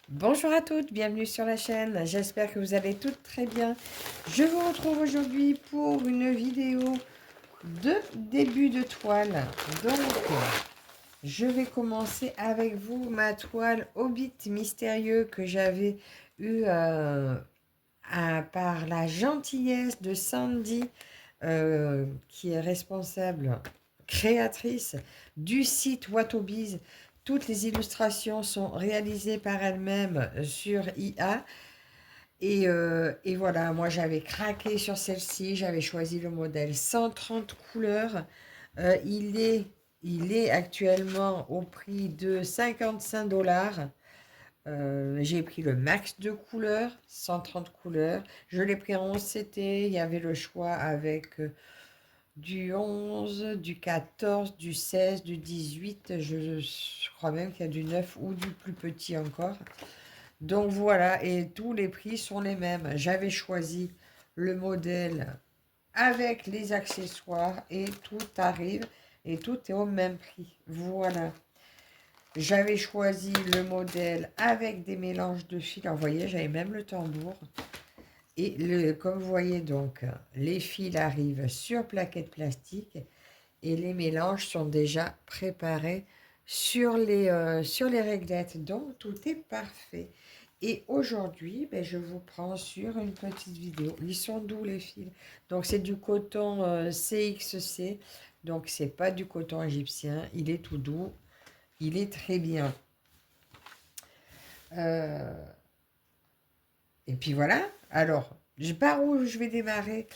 Bonjour à toutes, bienvenue sur la chaîne, j'espère que vous allez toutes très bien. Je vous retrouve aujourd'hui pour une vidéo de début de toile. Donc, je vais commencer avec vous ma toile Hobbit mystérieux que j'avais eu par la gentillesse de Sandy, qui est responsable, créatrice du site Watobiz. Toutes les illustrations sont réalisées par elle-même sur IA. Et voilà, moi j'avais craqué sur celle-ci, j'avais choisi le modèle 130 couleurs. Il est actuellement au prix de 55 $. J'ai pris le max de couleurs, 130 couleurs. Je l'ai pris en 11 CT. Il y avait le choix avec du 11, du 14, du 16, du 18. Je crois même qu'il y a du 9 ou du plus petit encore. Donc voilà, et tous les prix sont les mêmes. J'avais choisi le modèle avec les accessoires et tout arrive et tout est au même prix. Voilà. J'avais choisi le modèle avec des mélanges de fils. Alors, vous voyez, j'avais même le tambour. Et comme vous voyez, donc, les fils arrivent sur plaquettes plastiques et les mélanges sont déjà préparés sur les réglettes. Donc, tout est parfait. Et aujourd'hui, ben, je vous prends sur une petite vidéo. Ils sont doux, les fils. Donc, c'est du coton CXC. Donc, c'est pas du coton égyptien. Il est tout doux. Il est très bien. Euh, et puis voilà. Alors, par où je vais démarrer?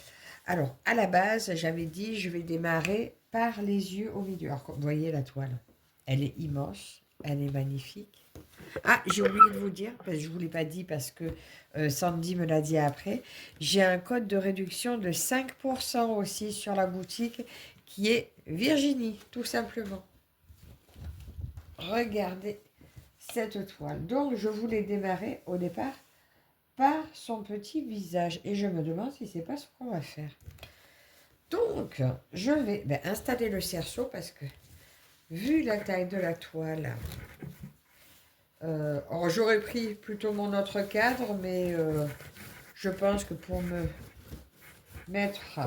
Alors, à la base, j'avais dit, je vais démarrer par les yeux au milieu. Alors, vous voyez la toile. Elle est immense. Elle est magnifique. Ah, j'ai oublié de vous dire, parce que je ne vous l'ai pas dit parce que Sandy me l'a dit après. J'ai un code de réduction de 5% aussi sur la boutique qui est Virginie, tout simplement. Regardez cette toile. Donc, je voulais démarrer au départ par son petit visage. Et je me demande si c'est pas ce qu'on va faire. Donc, je vais installer le cerceau parce que, vu la taille de la toile, j'aurais pris plutôt mon autre cadre, mais je pense que pour me mettre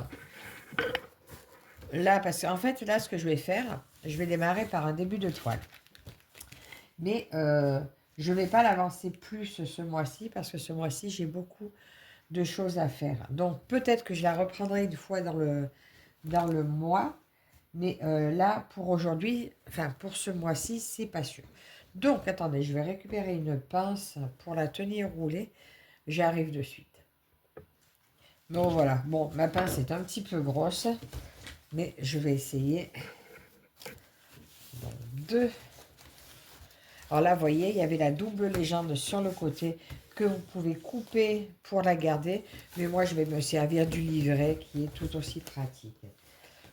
là, parce qu'en fait, là, ce que je vais faire, je vais démarrer par un début de toile. Mais je ne vais pas l'avancer plus ce mois-ci, parce que ce mois-ci, j'ai beaucoup de choses à faire. Donc, peut-être que je la reprendrai une fois dans le mois. Mais là, pour aujourd'hui, enfin pour ce mois-ci, c'est pas sûr. Donc, attendez, je vais récupérer une pince pour la tenir roulée. J'arrive de suite. Donc voilà, bon, ma pince est un petit peu grosse, mais je vais essayer de... Alors là, vous voyez, il y avait la double légende sur le côté que vous pouvez couper pour la garder. Mais moi, je vais me servir du livret qui est tout aussi pratique.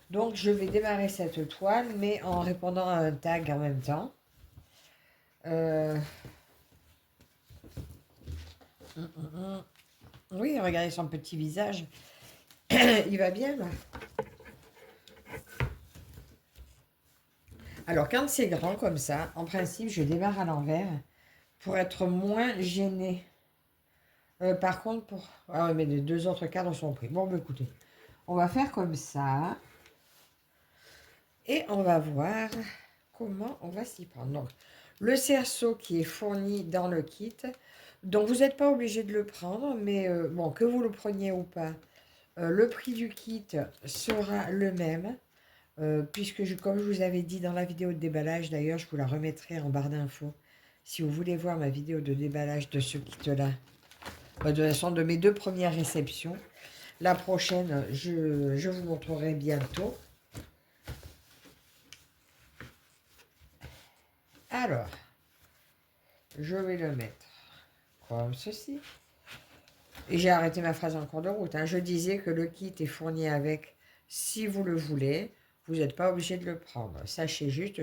Donc, je vais démarrer cette toile, mais en répondant à un tag en même temps. Euh... Oui, regardez son petit visage. Il va bien, là. Alors, quand c'est grand comme ça, en principe, je démarre à l'envers pour être moins gênée. Par contre, Ah ouais, mais les deux autres cadres sont pris. Bon, écoutez, on va faire comme ça. Et on va voir comment on va s'y prendre. Donc, le cerceau qui est fourni dans le kit. Donc, vous n'êtes pas obligé de le prendre, mais bon, que vous le preniez ou pas, le prix du kit sera le même. Puisque, comme je vous avais dit dans la vidéo de déballage, d'ailleurs, je vous la remettrai en barre d'infos. Si vous voulez voir ma vidéo de déballage de ce kit-là, de toute façon, de mes deux premières réceptions. La prochaine, je vous montrerai bientôt. Alors, je vais le mettre comme ceci. Et j'ai arrêté ma phrase en cours de route. Je disais que le kit est fourni avec, si vous le voulez, vous n'êtes pas obligé de le prendre. Sachez juste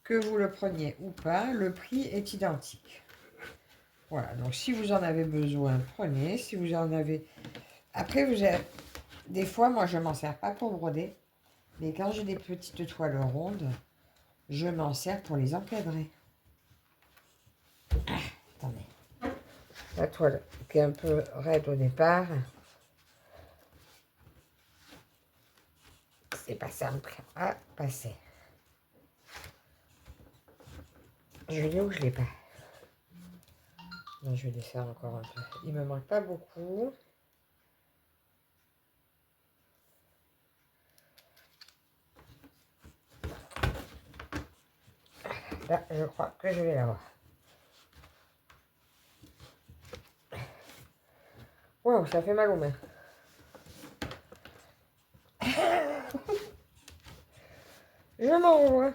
que vous le preniez ou pas, le prix est identique. Voilà, donc si vous en avez besoin, prenez. Si vous en avez... Après, vous avez... Des fois, moi, je ne m'en sers pas pour broder. Mais quand j'ai des petites toiles rondes, je m'en sers pour les encadrer. Ah, attendez. La toile qui est un peu raide au départ. C'est pas simple à passer. Je l'ai ou je l'ai pas? Non, je vais les faire encore un peu. Il me manque pas beaucoup. Là, je crois que je vais l'avoir. Wow, ça fait mal aux mains. Je m'envoie.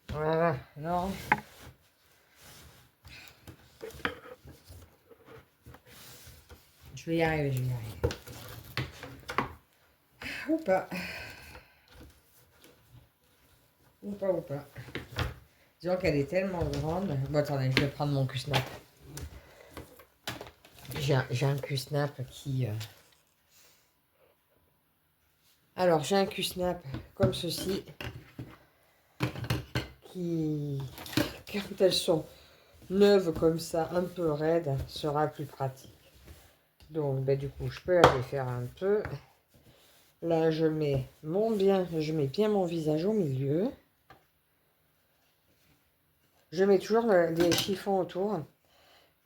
Voilà, non. Je vais y arriver, je vais y arriver. Ou pas. Ou pas, ou pas. Disons qu'elle est tellement grande. Bon, attendez, je vais prendre mon Q-Snap. J'ai un Q-Snap qui... Alors, j'ai un Q-Snap comme ceci. Qui, quand elles sont neuves comme ça, un peu raides, sera plus pratique. Donc, ben, du coup, je peux aller faire un peu. Là, je mets bien mon visage au milieu. Je mets toujours les chiffons autour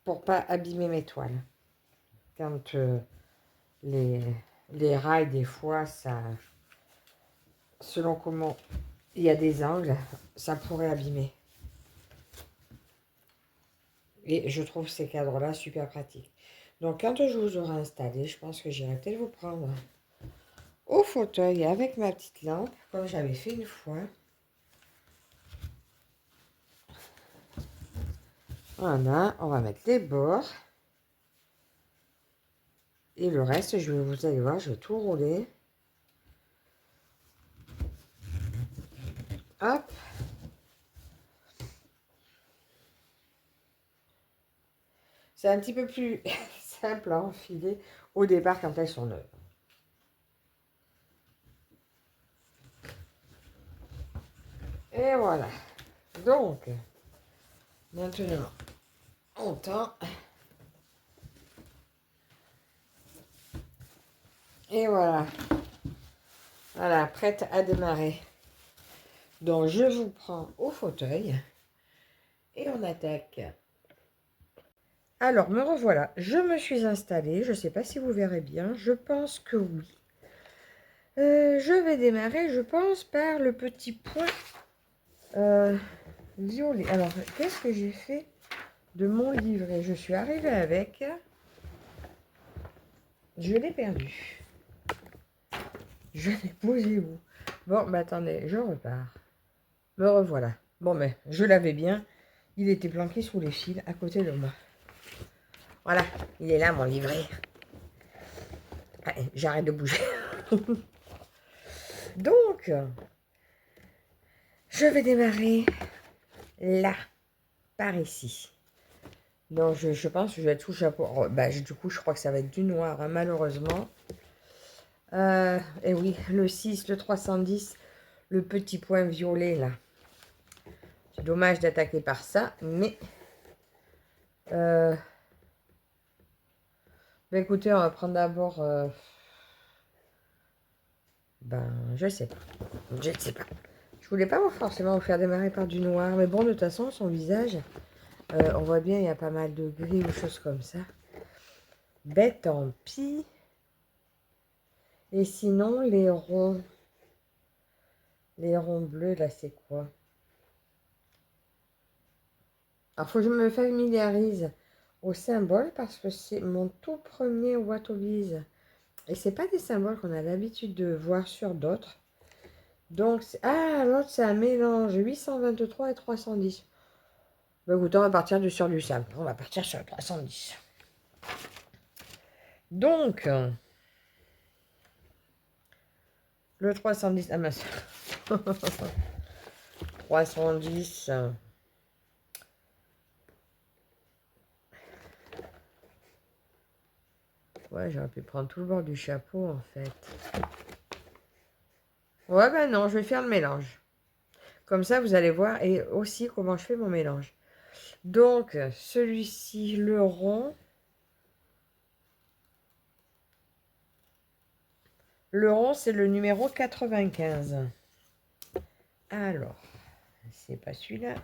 pour pas abîmer mes toiles. Quand les rails, des fois, ça, selon comment il y a des angles, ça pourrait abîmer. Et je trouve ces cadres-là super pratiques. Donc, quand je vous aurai installé, je pense que j'irai peut-être vous prendre au fauteuil avec ma petite lampe, comme j'avais fait une fois. Voilà, on va mettre les bords. Et le reste, vous allez voir, je vais tout rouler. Hop. C'est un petit peu plus simple à enfiler au départ quand elles sont neuves. Et voilà. Donc, maintenant, on tend. Et voilà. Voilà, prête à démarrer. Donc, je vous prends au fauteuil. Et on attaque. Alors, me revoilà. Je me suis installée. Je ne sais pas si vous verrez bien. Je pense que oui. Je vais démarrer, je pense, par le petit point violet. Alors, qu'est-ce que j'ai fait de mon livret? Je suis arrivée avec... Je l'ai perdu. Je l'ai posé où? Bon, mais attendez, je repars. Me revoilà. Bon, mais je l'avais bien. Il était planqué sous les fils à côté de moi. Voilà, il est là, mon livret. Allez, j'arrête de bouger. Donc, je vais démarrer là, par ici. Donc, je pense que je vais tout chapeau. Oh, bah, du coup, je crois que ça va être du noir, hein, malheureusement. Et oui, le 6, le 310, le petit point violet, là. C'est dommage d'attaquer par ça, mais... bah, écoutez, on va prendre d'abord... ben, je sais pas. Je ne sais pas. Je voulais pas forcément vous faire démarrer par du noir. Mais bon, de toute façon, son visage, on voit bien, il y a pas mal de gris ou choses comme ça. Ben, tant pis. Et sinon, les ronds bleus, là, c'est quoi? Alors, faut que je me familiarise au symbole parce que c'est mon tout premier Watobiz. Et c'est pas des symboles qu'on a l'habitude de voir sur d'autres. Donc, ah, l'autre, c'est un mélange 823 et 310. Bah, écoute, on va partir sur du simple. On va partir sur le 310. Donc, le 310, ah mince. 310. Ouais, j'aurais pu prendre tout le bord du chapeau, en fait. Ouais, ben non, je vais faire le mélange. Comme ça, vous allez voir et aussi comment je fais mon mélange. Donc, celui-ci, le rond. Le rond, c'est le numéro 95. Alors, c'est pas celui-là.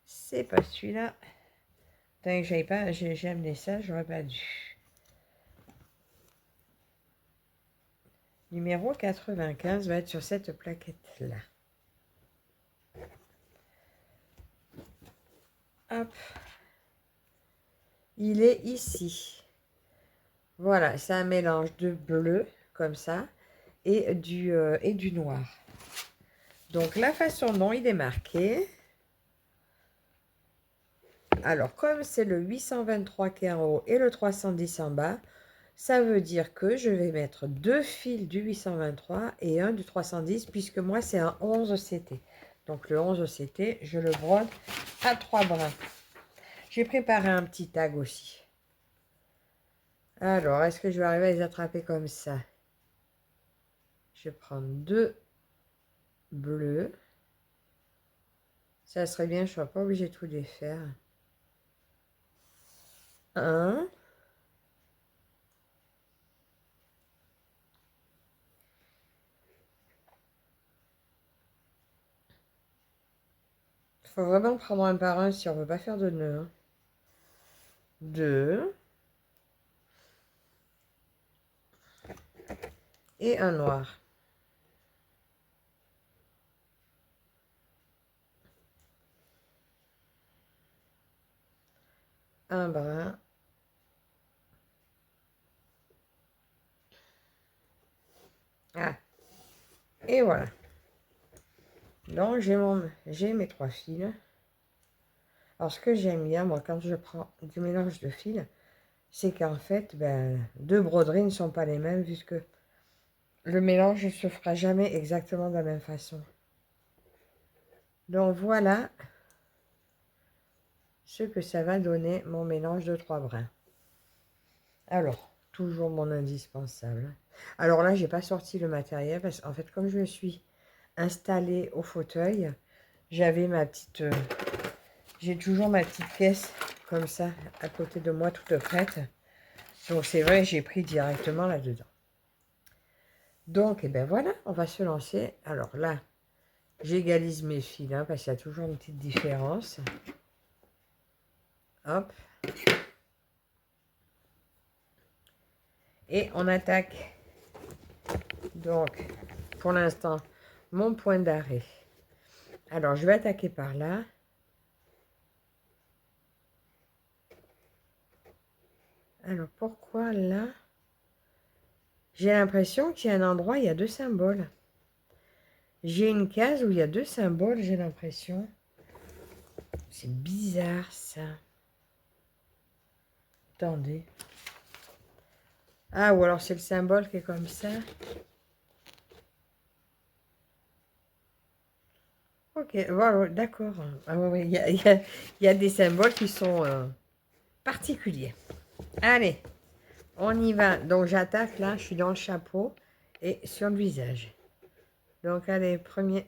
C'est pas celui-là. Tant que j'aille pas, j'ai amené ça, j'aurais pas dû. Numéro 95 va être sur cette plaquette-là. Hop. Il est ici. Voilà, c'est un mélange de bleu, comme ça, et du noir. Donc, la façon dont il est marqué... Alors, comme c'est le 823 qui est en haut et le 310 en bas, ça veut dire que je vais mettre 2 fils du 823 et un du 310, puisque moi, c'est un 11 CT. Donc, le 11 CT, je le brode à 3 brins. J'ai préparé un petit tag aussi. Alors, est-ce que je vais arriver à les attraper comme ça? Je vais prendre 2 bleus. Ça serait bien, je ne sois pas obligée de tout les faire. Un. Il faut vraiment prendre un par un si on ne veut pas faire de nœuds. Hein. 2. Et un noir. Un brun. Ah. Et voilà. Donc, j'ai mes 3 fils. Alors, ce que j'aime bien, moi, quand je prends du mélange de fils, c'est qu'en fait, ben, 2 broderies ne sont pas les mêmes, puisque le mélange ne se fera jamais exactement de la même façon. Donc, voilà ce que ça va donner mon mélange de 3 brins. Alors, toujours mon indispensable. Alors là, j'ai pas sorti le matériel, parce qu'en fait, comme je me suis installée au fauteuil, j'avais ma petite... j'ai toujours ma petite caisse, comme ça, à côté de moi, toute prête. Donc, c'est vrai, j'ai pris directement là-dedans. Donc, et ben voilà, on va se lancer. Alors là, j'égalise mes fils, hein, parce qu'il y a toujours une petite différence. Hop. Et on attaque. Donc, pour l'instant, mon point d'arrêt. Alors, je vais attaquer par là. Alors, pourquoi là? J'ai l'impression qu'il y a un endroit, il y a 2 symboles. J'ai une case où il y a 2 symboles, j'ai l'impression. C'est bizarre, ça. Attendez. Ah, ou alors c'est le symbole qui est comme ça. Ok, voilà, d'accord. Ah, ouais, il y a des symboles qui sont particuliers. Allez, on y va. Donc, j'attaque là, je suis dans le chapeau et sur le visage. Donc, allez, première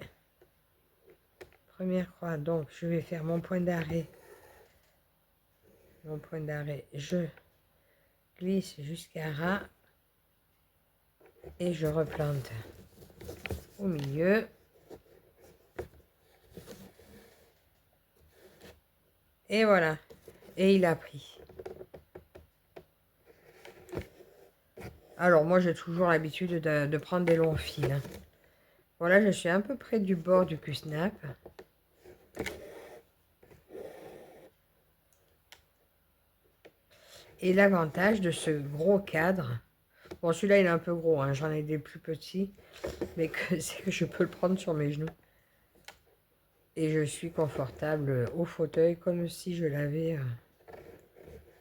croix. Donc, je vais faire mon point d'arrêt. Mon point d'arrêt, je glisse jusqu'à ras et je replante au milieu. Et voilà. Et il a pris. Alors, moi, j'ai toujours l'habitude de prendre des longs fils. Hein. Voilà, je suis un peu près du bord du cul-snap. Et l'avantage de ce gros cadre, bon, celui-là, il est un peu gros, hein, j'en ai des plus petits, mais c'est que je peux le prendre sur mes genoux. Et je suis confortable au fauteuil comme si je l'avais,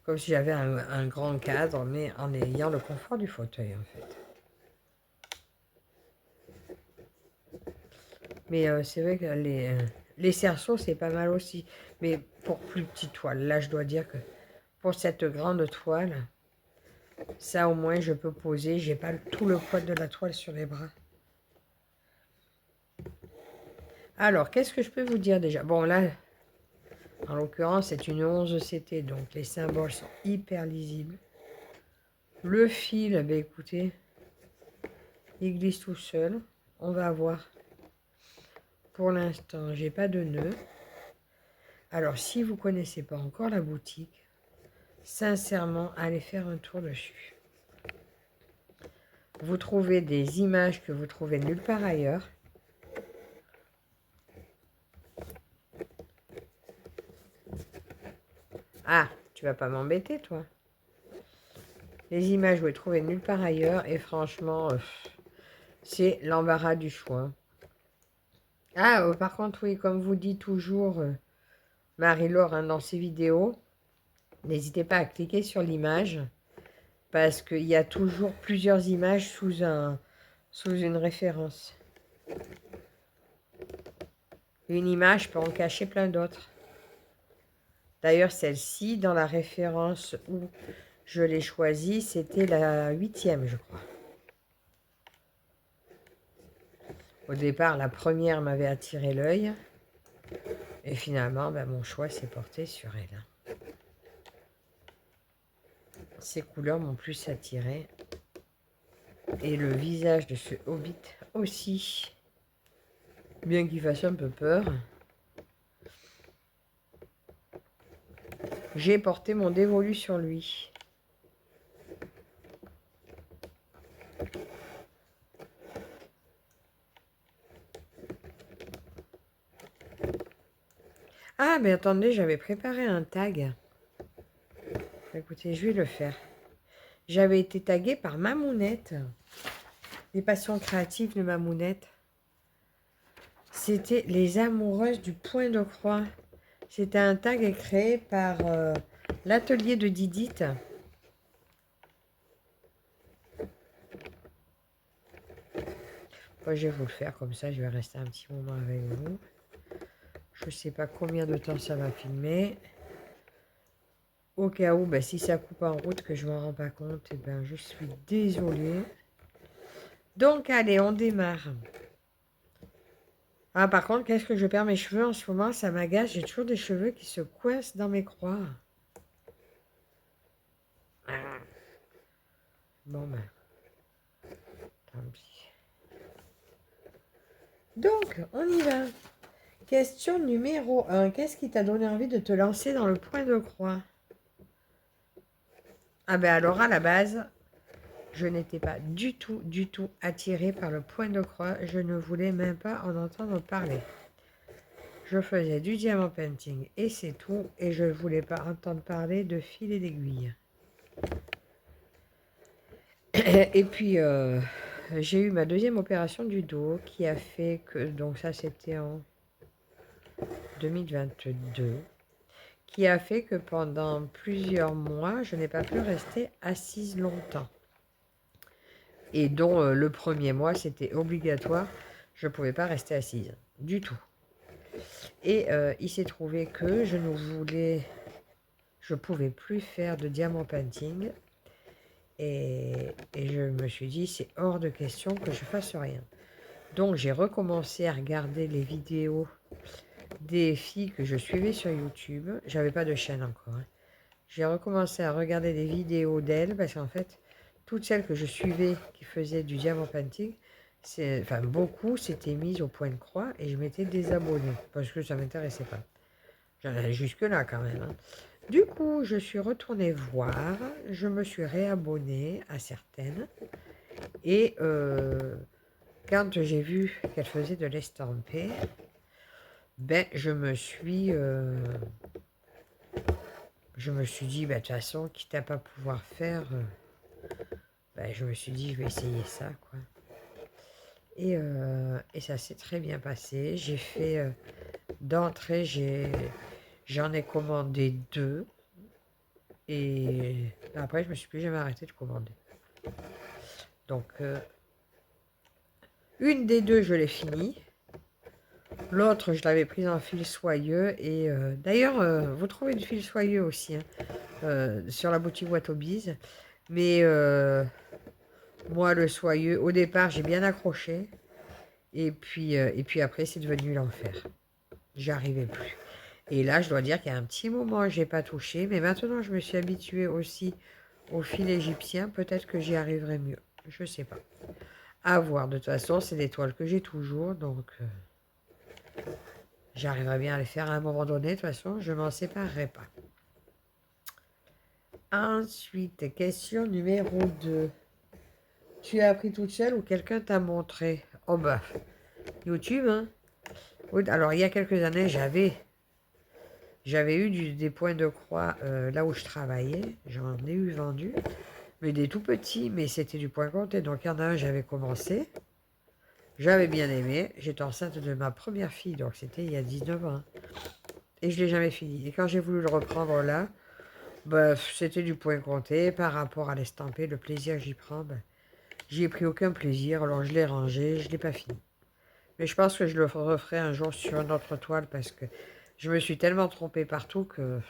comme si j'avais un grand cadre, mais en ayant le confort du fauteuil, en fait. Mais c'est vrai que les cerceaux, c'est pas mal aussi. Mais pour plus petite toile, là, je dois dire que pour cette grande toile, ça au moins, je peux poser. J'ai pas tout le poids de la toile sur les bras. Alors, qu'est-ce que je peux vous dire déjà? Bon, là, en l'occurrence, c'est une 11 CT, donc les symboles sont hyper lisibles. Le fil, ben écoutez, il glisse tout seul. On va voir. Pour l'instant, j'ai pas de nœud. Alors, si vous connaissez pas encore la boutique, sincèrement, allez faire un tour dessus. Vous trouvez des images que vous trouvez nulle part ailleurs. Ah, tu vas pas m'embêter, toi. Les images, vous les trouvez nulle part ailleurs. Et franchement, c'est l'embarras du choix. Ah, par contre, oui, comme vous dit toujours Marie-Laure hein, dans ses vidéos, n'hésitez pas à cliquer sur l'image parce qu'il y a toujours plusieurs images sous une référence. Une image peut en cacher plein d'autres. D'ailleurs, celle-ci, dans la référence où je l'ai choisie, c'était la 8e, je crois. Au départ, la première m'avait attiré l'œil. Et finalement, ben, mon choix s'est porté sur elle. Ces couleurs m'ont plus attiré. Et le visage de ce hobbit aussi. Bien qu'il fasse un peu peur. J'ai porté mon dévolu sur lui. Ah, mais attendez, j'avais préparé un tag. Écoutez, je vais le faire. J'avais été taguée par Mamounette. Les passions créatives de Mamounette. C'était les amoureuses du point de croix. C'était un tag créé par l'atelier de Didite. Moi, je vais vous le faire comme ça. Je vais rester un petit moment avec vous. Je ne sais pas combien de temps ça va filmer. Au cas où, ben, si ça coupe en route, que je ne m'en rends pas compte, eh ben, je suis désolée. Donc, allez, on démarre. Ah, par contre, qu'est-ce que je perds mes cheveux en ce moment? Ça m'agace. J'ai toujours des cheveux qui se coincent dans mes croix. Ah. Bon, ben, tant pis. Donc, on y va. Question numéro 1. Qu'est-ce qui t'a donné envie de te lancer dans le point de croix? Ah ben alors, à la base, je n'étais pas du tout attirée par le point de croix. Je ne voulais même pas en entendre parler. Je faisais du diamant painting et c'est tout. Et je ne voulais pas entendre parler de fil et d'aiguille. Et puis, j'ai eu ma deuxième opération du dos qui a fait que... Donc ça, c'était en 2022. Qui a fait que pendant plusieurs mois, je n'ai pas pu rester assise longtemps. Et dont le premier mois, c'était obligatoire. Je ne pouvais pas rester assise du tout. Et il s'est trouvé que je pouvais plus faire de diamant painting. Et je me suis dit, c'est hors de question que je fasse rien. Donc j'ai recommencé à regarder les vidéos des filles que je suivais sur YouTube. J'avais pas de chaîne encore. Hein. J'ai recommencé à regarder des vidéos d'elles parce qu'en fait, toutes celles que je suivais qui faisaient du diamant painting, enfin beaucoup s'étaient mises au point de croix et je m'étais désabonnée parce que ça ne m'intéressait pas. J'en allais jusque-là quand même. Hein. Du coup, je suis retournée voir, je me suis réabonnée à certaines et quand j'ai vu qu'elles faisaient de l'estampé, ben je me suis dit, ben, de toute façon, quitte à pas pouvoir faire, ben, je me suis dit, je vais essayer ça, quoi. Et ça s'est très bien passé. J'ai fait, d'entrée, j'en ai commandé 2. Et après, je me suis plus jamais arrêté de commander. Donc, une des 2, je l'ai finie. L'autre, je l'avais prise en fil soyeux. Et d'ailleurs, vous trouvez du fil soyeux aussi hein, sur la boutique Watobiz. Mais moi, le soyeux, au départ, j'ai bien accroché. Et puis après, c'est devenu l'enfer. J'arrivais plus. Et là, je dois dire qu'il y a un petit moment, j'ai pas touché. Mais maintenant, je me suis habituée aussi au fil égyptien. Peut-être que j'y arriverai mieux. Je sais pas. À voir. De toute façon, c'est des toiles que j'ai toujours. Donc, j'arriverai bien à les faire à un moment donné. De toute façon, je m'en séparerai pas. Ensuite, question numéro 2. Tu as appris toute seule ou quelqu'un t'a montré? Oh bah, YouTube, hein. Oui, alors, il y a quelques années, j'avais eu des points de croix là où je travaillais. J'en ai eu vendu. Mais des tout petits, mais c'était du point compté. Donc, il y en a un, j'avais commencé. J'avais bien aimé. J'étais enceinte de ma première fille. Donc, c'était il y a 19 ans. Et je ne l'ai jamais fini. Et quand j'ai voulu le reprendre là, bah, c'était du point compté. Par rapport à l'estamper, le plaisir que j'y prends, bah, j'y ai pris aucun plaisir. Alors, je l'ai rangé. Je ne l'ai pas fini. Mais je pense que je le referai un jour sur une autre toile parce que je me suis tellement trompée partout que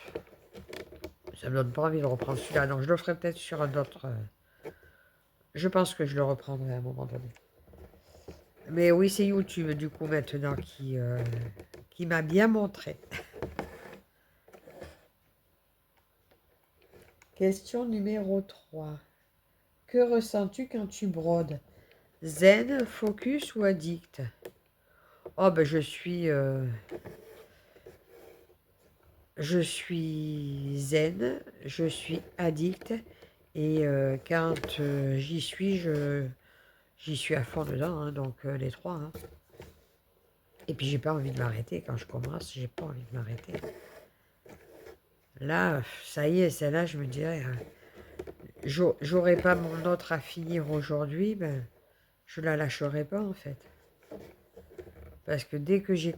ça me donne pas envie de reprendre celui-là. Donc je le ferai peut-être sur un autre. Je pense que je le reprendrai à un moment donné. Mais oui, c'est YouTube du coup maintenant qui m'a bien montré. Question numéro 3. Que ressens-tu quand tu brodes? Zen, focus ou addict? Oh ben je suis zen, je suis addict et quand j'y suis à fond dedans, hein, donc les trois, hein. Et puis j'ai pas envie de m'arrêter quand je commence, j'ai pas envie de m'arrêter. Là, ça y est, celle-là, je me dirais, j'aurais pas mon autre à finir aujourd'hui, ben, je la lâcherai pas en fait. Parce que dès que dès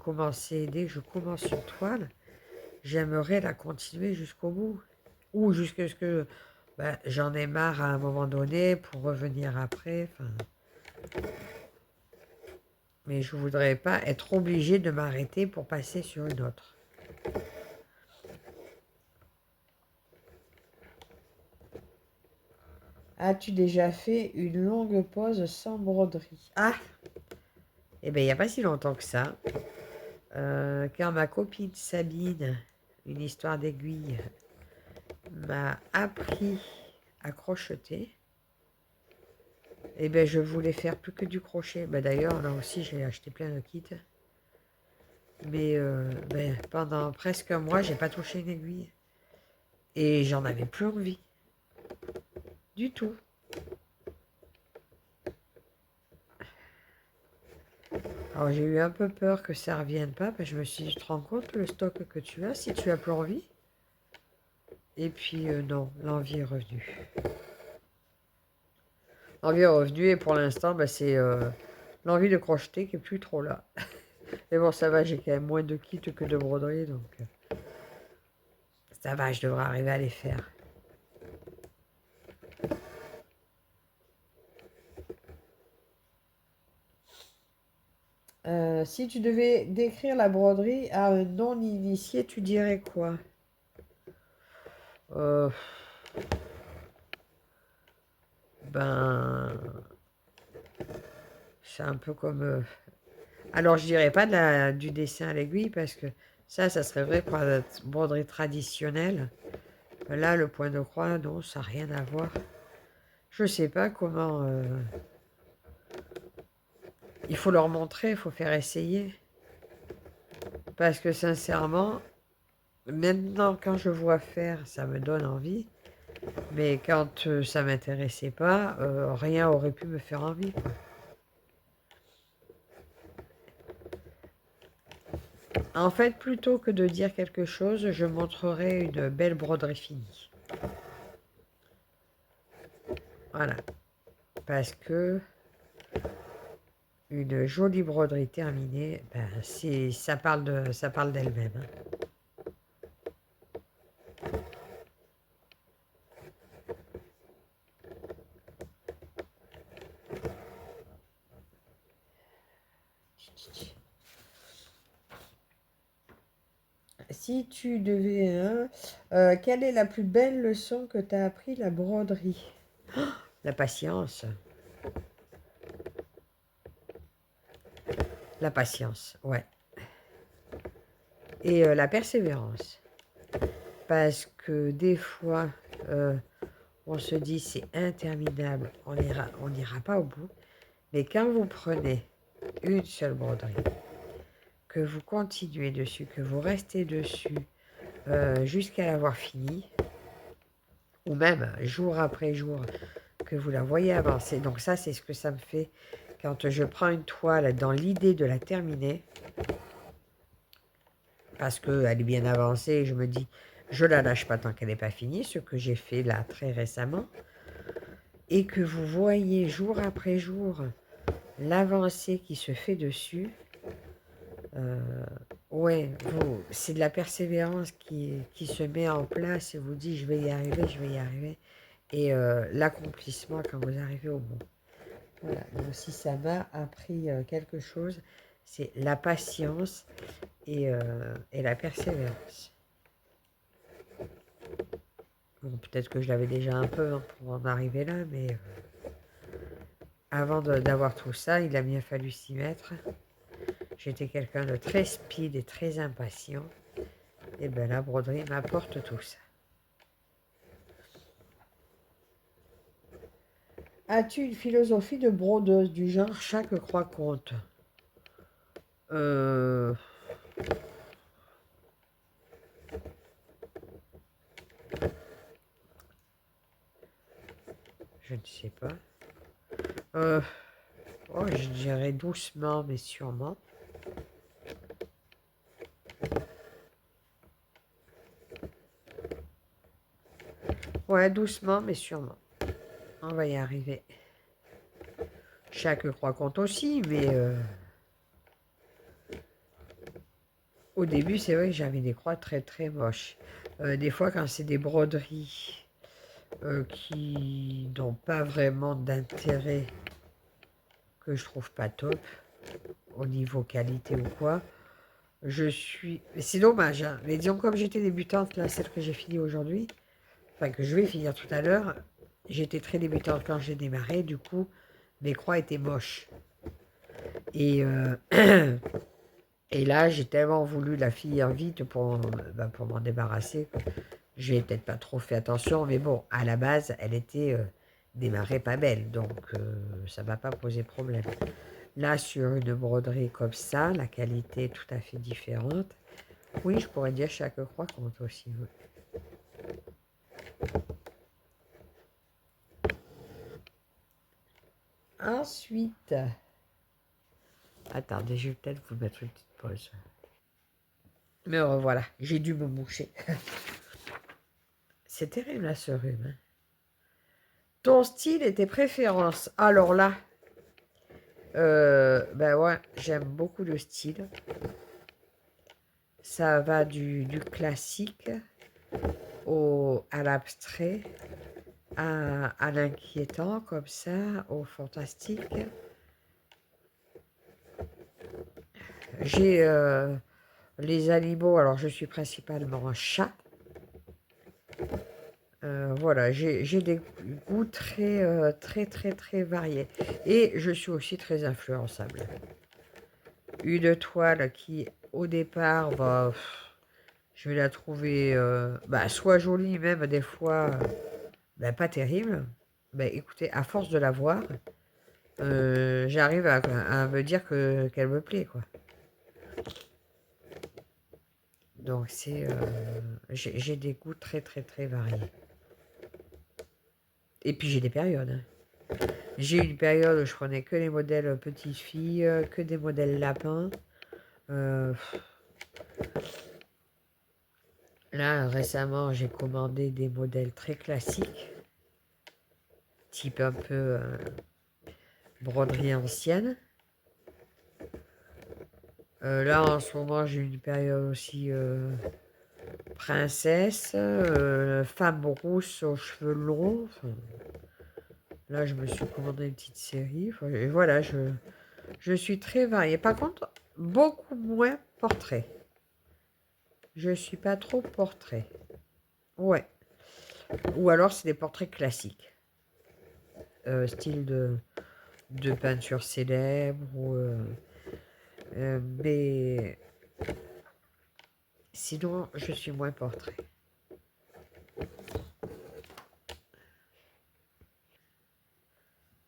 que je commence une toile, j'aimerais la continuer jusqu'au bout. Ou jusqu'à ce que ben, j'en ai marre à un moment donné pour revenir après. Mais je voudrais pas être obligé de m'arrêter pour passer sur une autre. As-tu déjà fait une longue pause sans broderie? Ah, eh bien, il n'y a pas si longtemps que ça. Quand ma copine Sabine, une histoire d'aiguille, m'a appris à crocheter, eh bien, je voulais faire plus que du crochet. Ben, d'ailleurs, là aussi, j'ai acheté plein de kits. Mais ben, pendant presque un mois, j'ai pas touché une aiguille. Et j'en avais plus envie. Du tout. Alors j'ai eu un peu peur que ça revienne pas, parce que je me suis dit, tu te rends compte le stock que tu as si tu as plus envie? Et puis non, l'envie est revenue. L'envie est revenue et pour l'instant, bah, c'est l'envie de crocheter qui est plus trop là. Mais bon, ça va, j'ai quand même moins de kits que de broderie, donc ça va, je devrais arriver à les faire. Si tu devais décrire la broderie à un non-initié, tu dirais quoi? Euh, ben, c'est un peu comme... alors, je dirais pas du dessin à l'aiguille, parce que ça serait vrai pour la broderie traditionnelle. Là, le point de croix, non, ça n'a rien à voir. Je sais pas comment... il faut leur montrer, il faut faire essayer. Parce que sincèrement, maintenant, quand je vois faire, ça me donne envie. Mais quand ça m'intéressait pas, rien aurait pu me faire envie, quoi. En fait, plutôt que de dire quelque chose, je montrerai une belle broderie finie. Voilà. Parce que une jolie broderie terminée, ben, ça parle d'elle-même, hein. Si tu devais... hein, quelle est la plus belle leçon que tu as appris la broderie? La patience. La patience, ouais. Et la persévérance. Parce que des fois, on se dit c'est interminable, on n'ira pas au bout. Mais quand vous prenez une seule broderie, que vous continuez dessus, que vous restez dessus jusqu'à l'avoir finie, ou même jour après jour, que vous la voyez avancer. Donc ça, c'est ce que ça me fait quand je prends une toile dans l'idée de la terminer, parce qu'elle est bien avancée, je me dis, je la lâche pas tant qu'elle n'est pas finie, ce que j'ai fait là très récemment, et que vous voyez jour après jour l'avancée qui se fait dessus, ouais, c'est de la persévérance qui se met en place et vous dit, je vais y arriver, je vais y arriver. Et l'accomplissement quand vous arrivez au bout. Voilà, donc si ça m'a appris quelque chose, c'est la patience et la persévérance. Bon, peut-être que je l'avais déjà un peu hein, pour en arriver là, mais avant d'avoir tout ça, il a bien fallu s'y mettre. J'étais quelqu'un de très speed et très impatient. Et bien la broderie m'apporte tout ça. As-tu une philosophie de brodeuse du genre chaque croix compte? euh, je ne sais pas. Oh, je dirais doucement, mais sûrement. Ouais, doucement, mais sûrement. On va y arriver. Chaque croix compte aussi, mais au début, c'est vrai que j'avais des croix très très moches. Des fois, quand c'est des broderies qui n'ont pas vraiment d'intérêt, que je trouve pas top, au niveau qualité ou quoi, je suis... C'est dommage, hein, mais disons comme j'étais débutante, là, celle que j'ai finie aujourd'hui, enfin que je vais finir tout à l'heure, j'étais très débutante quand j'ai démarré, du coup, mes croix étaient moches. Et, et là, j'ai tellement voulu la finir vite pour m'en débarrasser. Je n'ai peut-être pas trop fait attention, mais bon, à la base, elle était démarrée pas belle, donc ça ne va pas poser problème. Là, sur une broderie comme ça, la qualité est tout à fait différente. Oui, je pourrais dire chaque croix compte aussi. Oui. Ensuite, attendez, je vais peut-être vous mettre une petite pause. Mais voilà, j'ai dû me moucher. C'est terrible là, ce rhume. Hein. Ton style et tes préférences. Alors là, ben ouais, j'aime beaucoup le style. Ça va du classique à l'abstrait, à l'inquiétant comme ça, au fantastique. J'ai les animaux, alors je suis principalement un chat. Voilà, j'ai des goûts très variés. Et je suis aussi très influençable. Une toile qui, au départ, je vais la trouver soit jolie, même des fois pas terrible. Écoutez, à force de la voir, j'arrive à me dire qu'elle me plaît, quoi. Donc j'ai des goûts très variés. Et puis j'ai des périodes. Hein. J'ai eu une période où je prenais que les modèles petites filles, que des modèles lapins. Euh, Là, récemment, j'ai commandé des modèles très classiques, type un peu broderie ancienne. Là, en ce moment, j'ai une période aussi princesse, femme rousse aux cheveux longs. Enfin, là, je me suis commandé une petite série. Enfin, et voilà, je suis très variée. Par contre, beaucoup moins portrait. Je suis pas trop portrait. Ouais. Ou alors, c'est des portraits classiques. Style de peinture célèbre. Ou, Mais sinon, je suis moins portrait.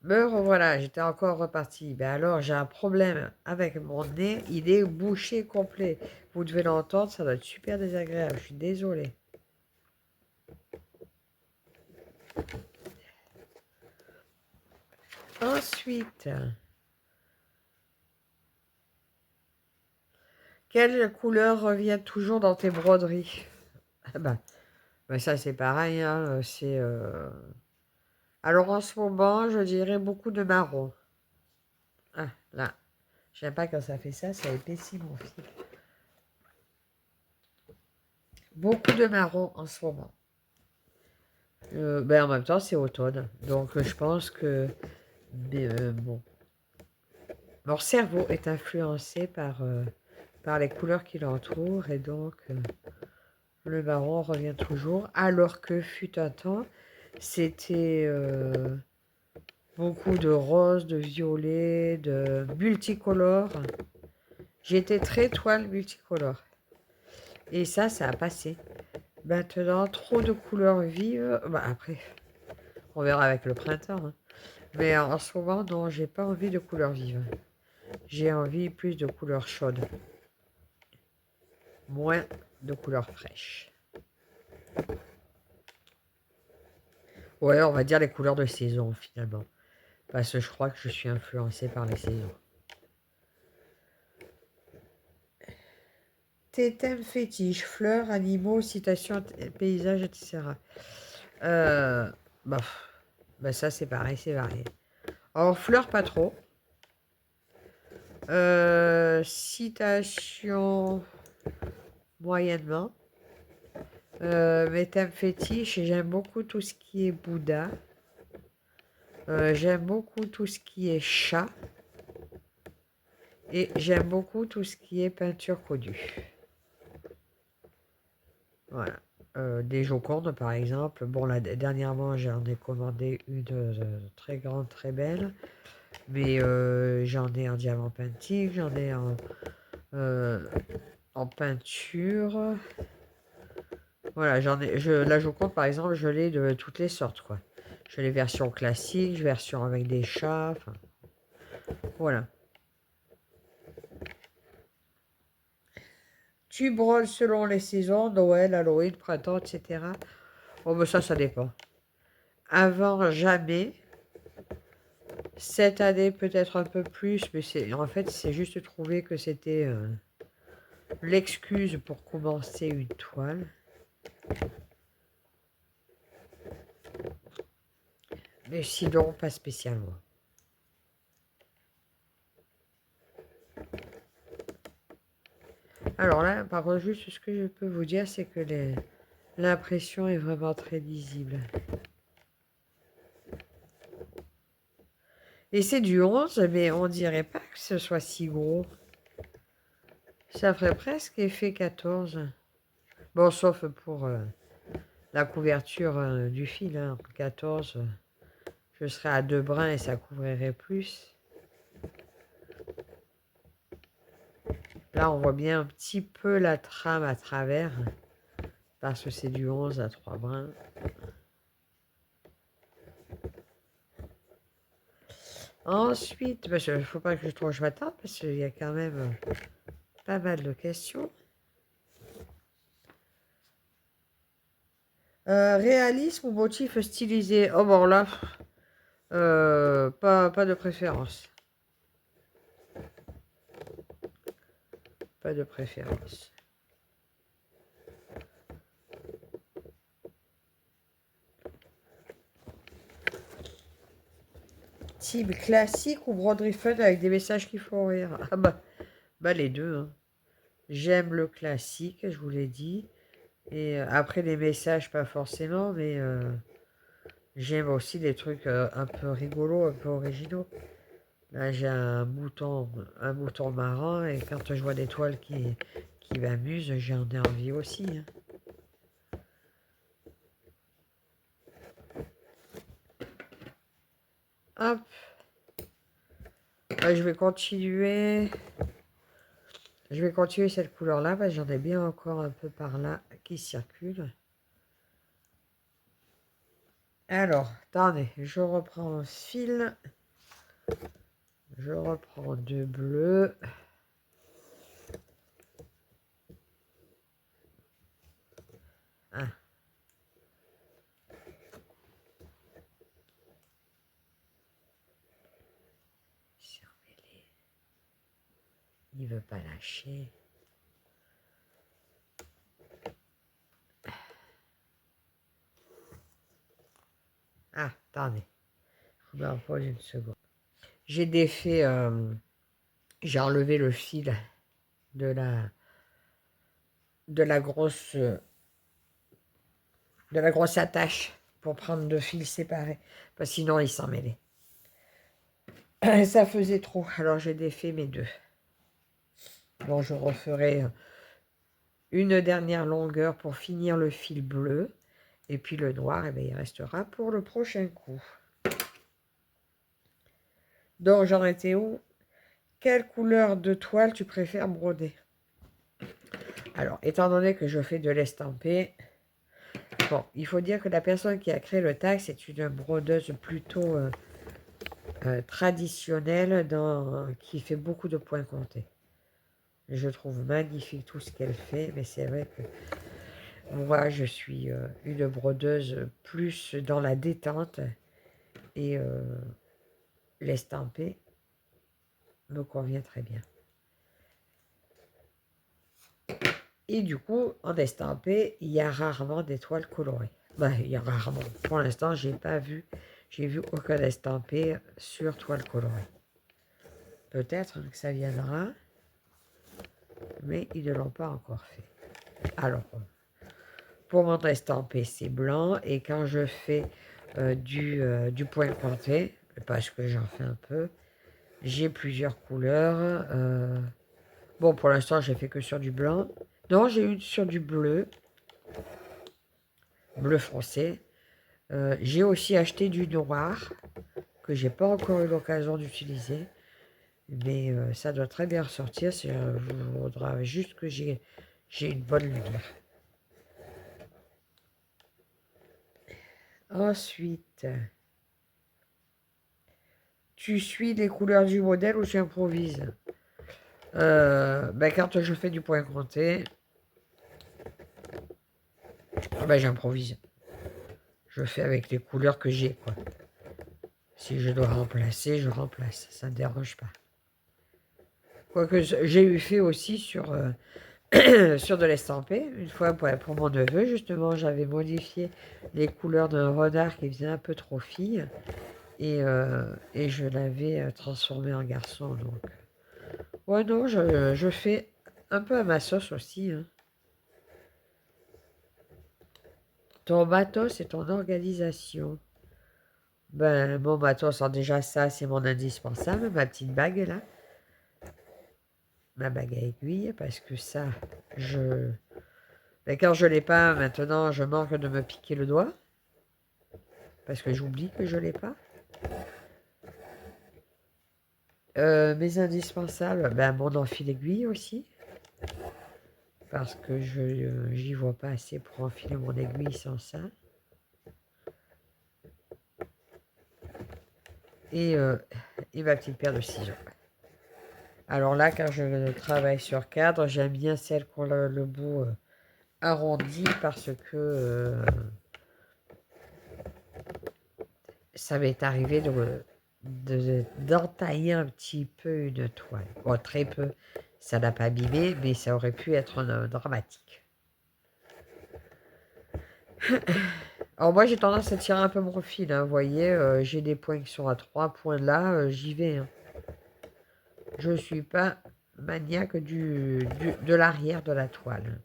Me revoilà, j'étais encore reparti. Ben alors, j'ai un problème avec mon nez, il est bouché complet. Vous devez l'entendre, ça doit être super désagréable. Je suis désolée. Ensuite, quelle couleur revient toujours dans tes broderies? Ah ben ça c'est pareil, hein, alors en ce moment, je dirais beaucoup de marron. Ah, là, j'aime pas quand ça fait ça, ça épaissit mon fil. Beaucoup de marron en ce moment. Ben en même temps, c'est automne, donc je pense que bon, mon cerveau est influencé par les couleurs qui l'entourent, et donc le marron revient toujours, alors que fut un temps, c'était beaucoup de rose, de violet, de multicolores. J'étais très toile multicolore. Et ça a passé. Maintenant, trop de couleurs vives. Bah après, on verra avec le printemps, hein. Mais en ce moment, non, j'ai pas envie de couleurs vives. J'ai envie plus de couleurs chaudes. Moins de couleurs fraîches. Ouais, on va dire les couleurs de saison, finalement. Parce que je crois que je suis influencée par les saisons. Tes thèmes fétiches, fleurs, animaux, citations, paysages, etc. Euh, bah, bah ça c'est pareil, c'est varié. Alors fleurs pas trop. Citation moyennement. Mes thèmes fétiches, j'aime beaucoup tout ce qui est Bouddha. J'aime beaucoup tout ce qui est chat. Et j'aime beaucoup tout ce qui est peinture codue. Voilà. Des Jocondes, par exemple. Bon, là, dernièrement, j'en ai commandé une très grande, très belle. Mais j'en ai en diamant peintique, j'en ai euh, en peinture. Voilà, la Joconde, par exemple, je l'ai de toutes les sortes, quoi. Je l'ai version classique, version avec des chats, enfin, voilà. Tu brodes selon les saisons, Noël, Halloween, printemps, etc. Oh, mais ça dépend. Avant, jamais. Cette année, peut-être un peu plus, mais en fait, c'est juste trouvé que c'était l'excuse pour commencer une toile. Mais sinon, pas spécialement. Alors là, par contre, juste ce que je peux vous dire, c'est que l'impression est vraiment très lisible. Et c'est du 11, mais on dirait pas que ce soit si gros. Ça ferait presque effet 14. Bon, sauf pour la couverture du fil, hein. 14, je serais à 2 brins et ça couvrirait plus. Là, on voit bien un petit peu la trame à travers, parce que c'est du 11 à 3 brins. Ensuite, il ne faut pas que je m'attarde, parce qu'il y a quand même pas mal de questions. Réalisme ou motif stylisé? Oh bon là, pas de préférence. Pas de préférence. Type classique ou broderie fun avec des messages qui font rire? Ah bah les deux, hein. J'aime le classique, je vous l'ai dit. Et après les messages, pas forcément, mais j'aime aussi des trucs un peu rigolos, un peu originaux. Là, j'ai un mouton marrant, et quand je vois des toiles qui m'amusent, j'en ai envie aussi, hein. Hop, je vais continuer. Je vais continuer cette couleur-là, parce que j'en ai bien encore un peu par là qui circule. Alors, attendez, je reprends un fil. Je reprends deux bleus. Ah. Surveiller. Il veut pas lâcher. Ah, attendez. Je me repose une seconde. J'ai défait, j'ai enlevé le fil de la, de la grosse, de la grosse attache pour prendre deux fils séparés, parce que sinon ils s'en mêlaient. Ça faisait trop, alors j'ai défait mes deux. Bon, je referai une dernière longueur pour finir le fil bleu, et puis le noir, eh bien, il restera pour le prochain coup. Donc j'en étais où? Quelle couleur de toile tu préfères broder? Alors, étant donné que je fais de l'estampé, bon, il faut dire que la personne qui a créé le tag, c'est une brodeuse plutôt traditionnelle qui fait beaucoup de points comptés. Je trouve magnifique tout ce qu'elle fait, mais c'est vrai que moi, je suis une brodeuse plus dans la détente et l'estampé me convient très bien. Et du coup, en estampé, il y a rarement des toiles colorées. Ben, il y a rarement. Pour l'instant, j'ai vu aucun estampé sur toile colorée. Peut-être que ça viendra, mais ils ne l'ont pas encore fait. Alors, pour mon estampé, c'est blanc, et quand je fais du point pointé, parce que j'en fais un peu, j'ai plusieurs couleurs. Bon, pour l'instant, j'ai fait que sur du blanc. Non, j'ai eu sur du bleu foncé. J'ai aussi acheté du noir, que j'ai pas encore eu l'occasion d'utiliser, mais ça doit très bien ressortir. Il faudra juste que j'ai une bonne lumière. Ensuite, tu suis les couleurs du modèle ou tu improvises? Ben, quand je fais du point compté, ben, j'improvise. Je fais avec les couleurs que j'ai, quoi. Si je dois remplacer, je remplace. Ça ne dérange pas. Quoique j'ai eu fait aussi sur, sur de l'estampé. Une fois pour mon neveu, justement, j'avais modifié les couleurs d'un renard qui faisait un peu trop fille. Et je l'avais transformé en garçon. Donc, ouais, non, je fais un peu à ma sauce aussi. Hein. Ton matos, c'est ton organisation. Ben, mon matos, déjà ça, c'est mon indispensable, ma petite bague là. Ma bague à aiguille, parce que ça, ben, quand je l'ai pas, maintenant, je manque de me piquer le doigt. Parce que j'oublie que je l'ai pas. Mes indispensables, ben, mon enfile aiguille aussi. Parce que j'y vois pas assez pour enfiler mon aiguille sans ça. Et ma petite paire de ciseaux. Alors là, quand je travaille sur cadre, j'aime bien celle qui ont le bout arrondi, parce que ça m'est arrivé d'entailler un petit peu une toile. Bon, très peu, ça n'a pas abîmé, mais ça aurait pu être dramatique. Alors moi, j'ai tendance à tirer un peu mon fil, hein, vous voyez, j'ai des points qui sont à 3 points là, j'y vais. Hein. Je ne suis pas maniaque de l'arrière de la toile.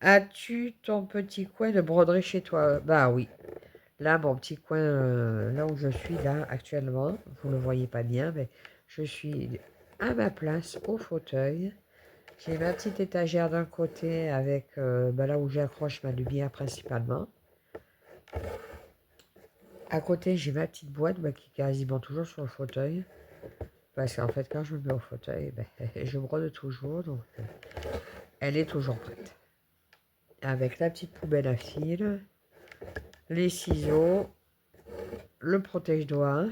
As-tu ton petit coin de broderie chez toi? Bah oui. Là, mon petit coin, là où je suis là actuellement, vous ne le voyez pas bien, mais je suis à ma place au fauteuil. J'ai ma petite étagère d'un côté avec là où j'accroche ma lumière principalement. À côté, j'ai ma petite boîte qui est quasiment toujours sur le fauteuil. Parce qu'en fait, quand je me mets au fauteuil, je brode toujours. Donc, elle est toujours prête. Avec la petite poubelle à fil, les ciseaux, le protège-doigts.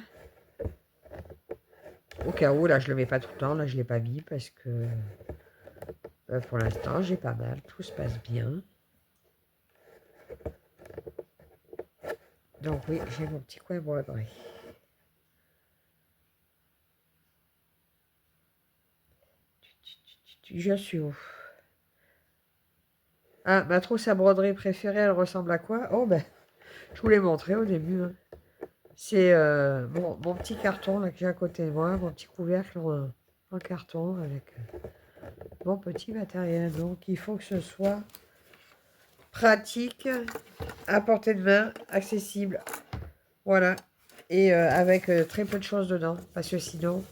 Au cas où, là, je le mets pas tout le temps. Là, je l'ai pas mis parce que pour l'instant, j'ai pas mal. Tout se passe bien. Donc oui, j'ai mon petit coin broderie. Je suis où? Ah, ma trousse à broderie préférée, elle ressemble à quoi? Oh, je vous l'ai montré au début. Hein. C'est mon petit carton là, que j'ai à côté de moi, mon petit couvercle en carton avec mon petit matériel. Donc, il faut que ce soit pratique, à portée de main, accessible. Voilà. Et avec très peu de choses dedans. Parce que sinon,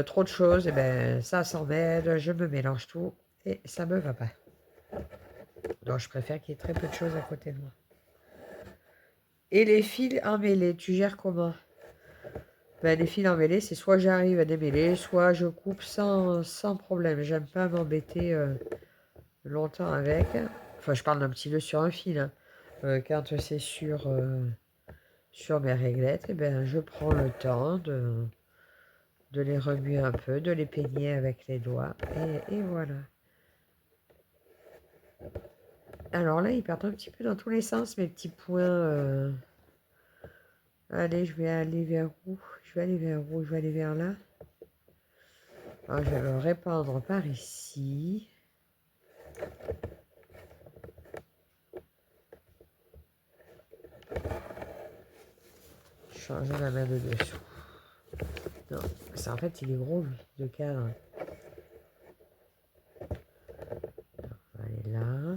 trop de choses, et ça s'en mêle, je me mélange tout et ça me va pas. Donc, je préfère qu'il y ait très peu de choses à côté de moi. Et les fils emmêlés, tu gères comment? Les fils emmêlés, c'est soit j'arrive à démêler, soit je coupe sans problème. J'aime pas m'embêter longtemps avec. Enfin, je parle d'un petit nœud sur un fil. Hein. Quand c'est sur mes réglettes, je prends le temps de les remuer un peu, de les peigner avec les doigts. Et voilà. Alors là, ils partent un petit peu dans tous les sens, mes petits points. Allez, je vais aller vers où? Je vais aller vers où? Je vais aller vers là. Alors, je vais le répandre par ici. Changer la main de dessous. Non, ça en fait il est gros lui, de cadre. On va aller là.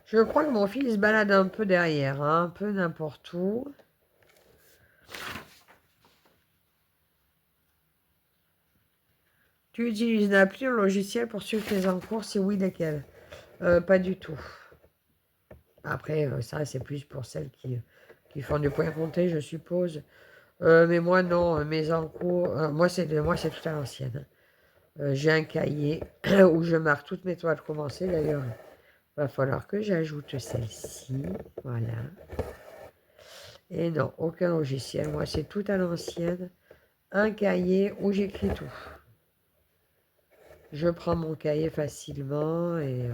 Je crois que mon fils se balade un peu derrière, hein, un peu n'importe où. Tu utilises une appli ou un logiciel pour suivre tes encours? Si oui, lesquels? Pas du tout. Après, ça, c'est plus pour celles qui font du point compté, je suppose. Mais moi, non, mes encours, moi, c'est tout à l'ancienne. J'ai un cahier où je marque toutes mes toiles commencées. D'ailleurs, il va falloir que j'ajoute celle-ci. Voilà. Et non, aucun logiciel. Moi, c'est tout à l'ancienne. Un cahier où j'écris tout. Je prends mon cahier facilement et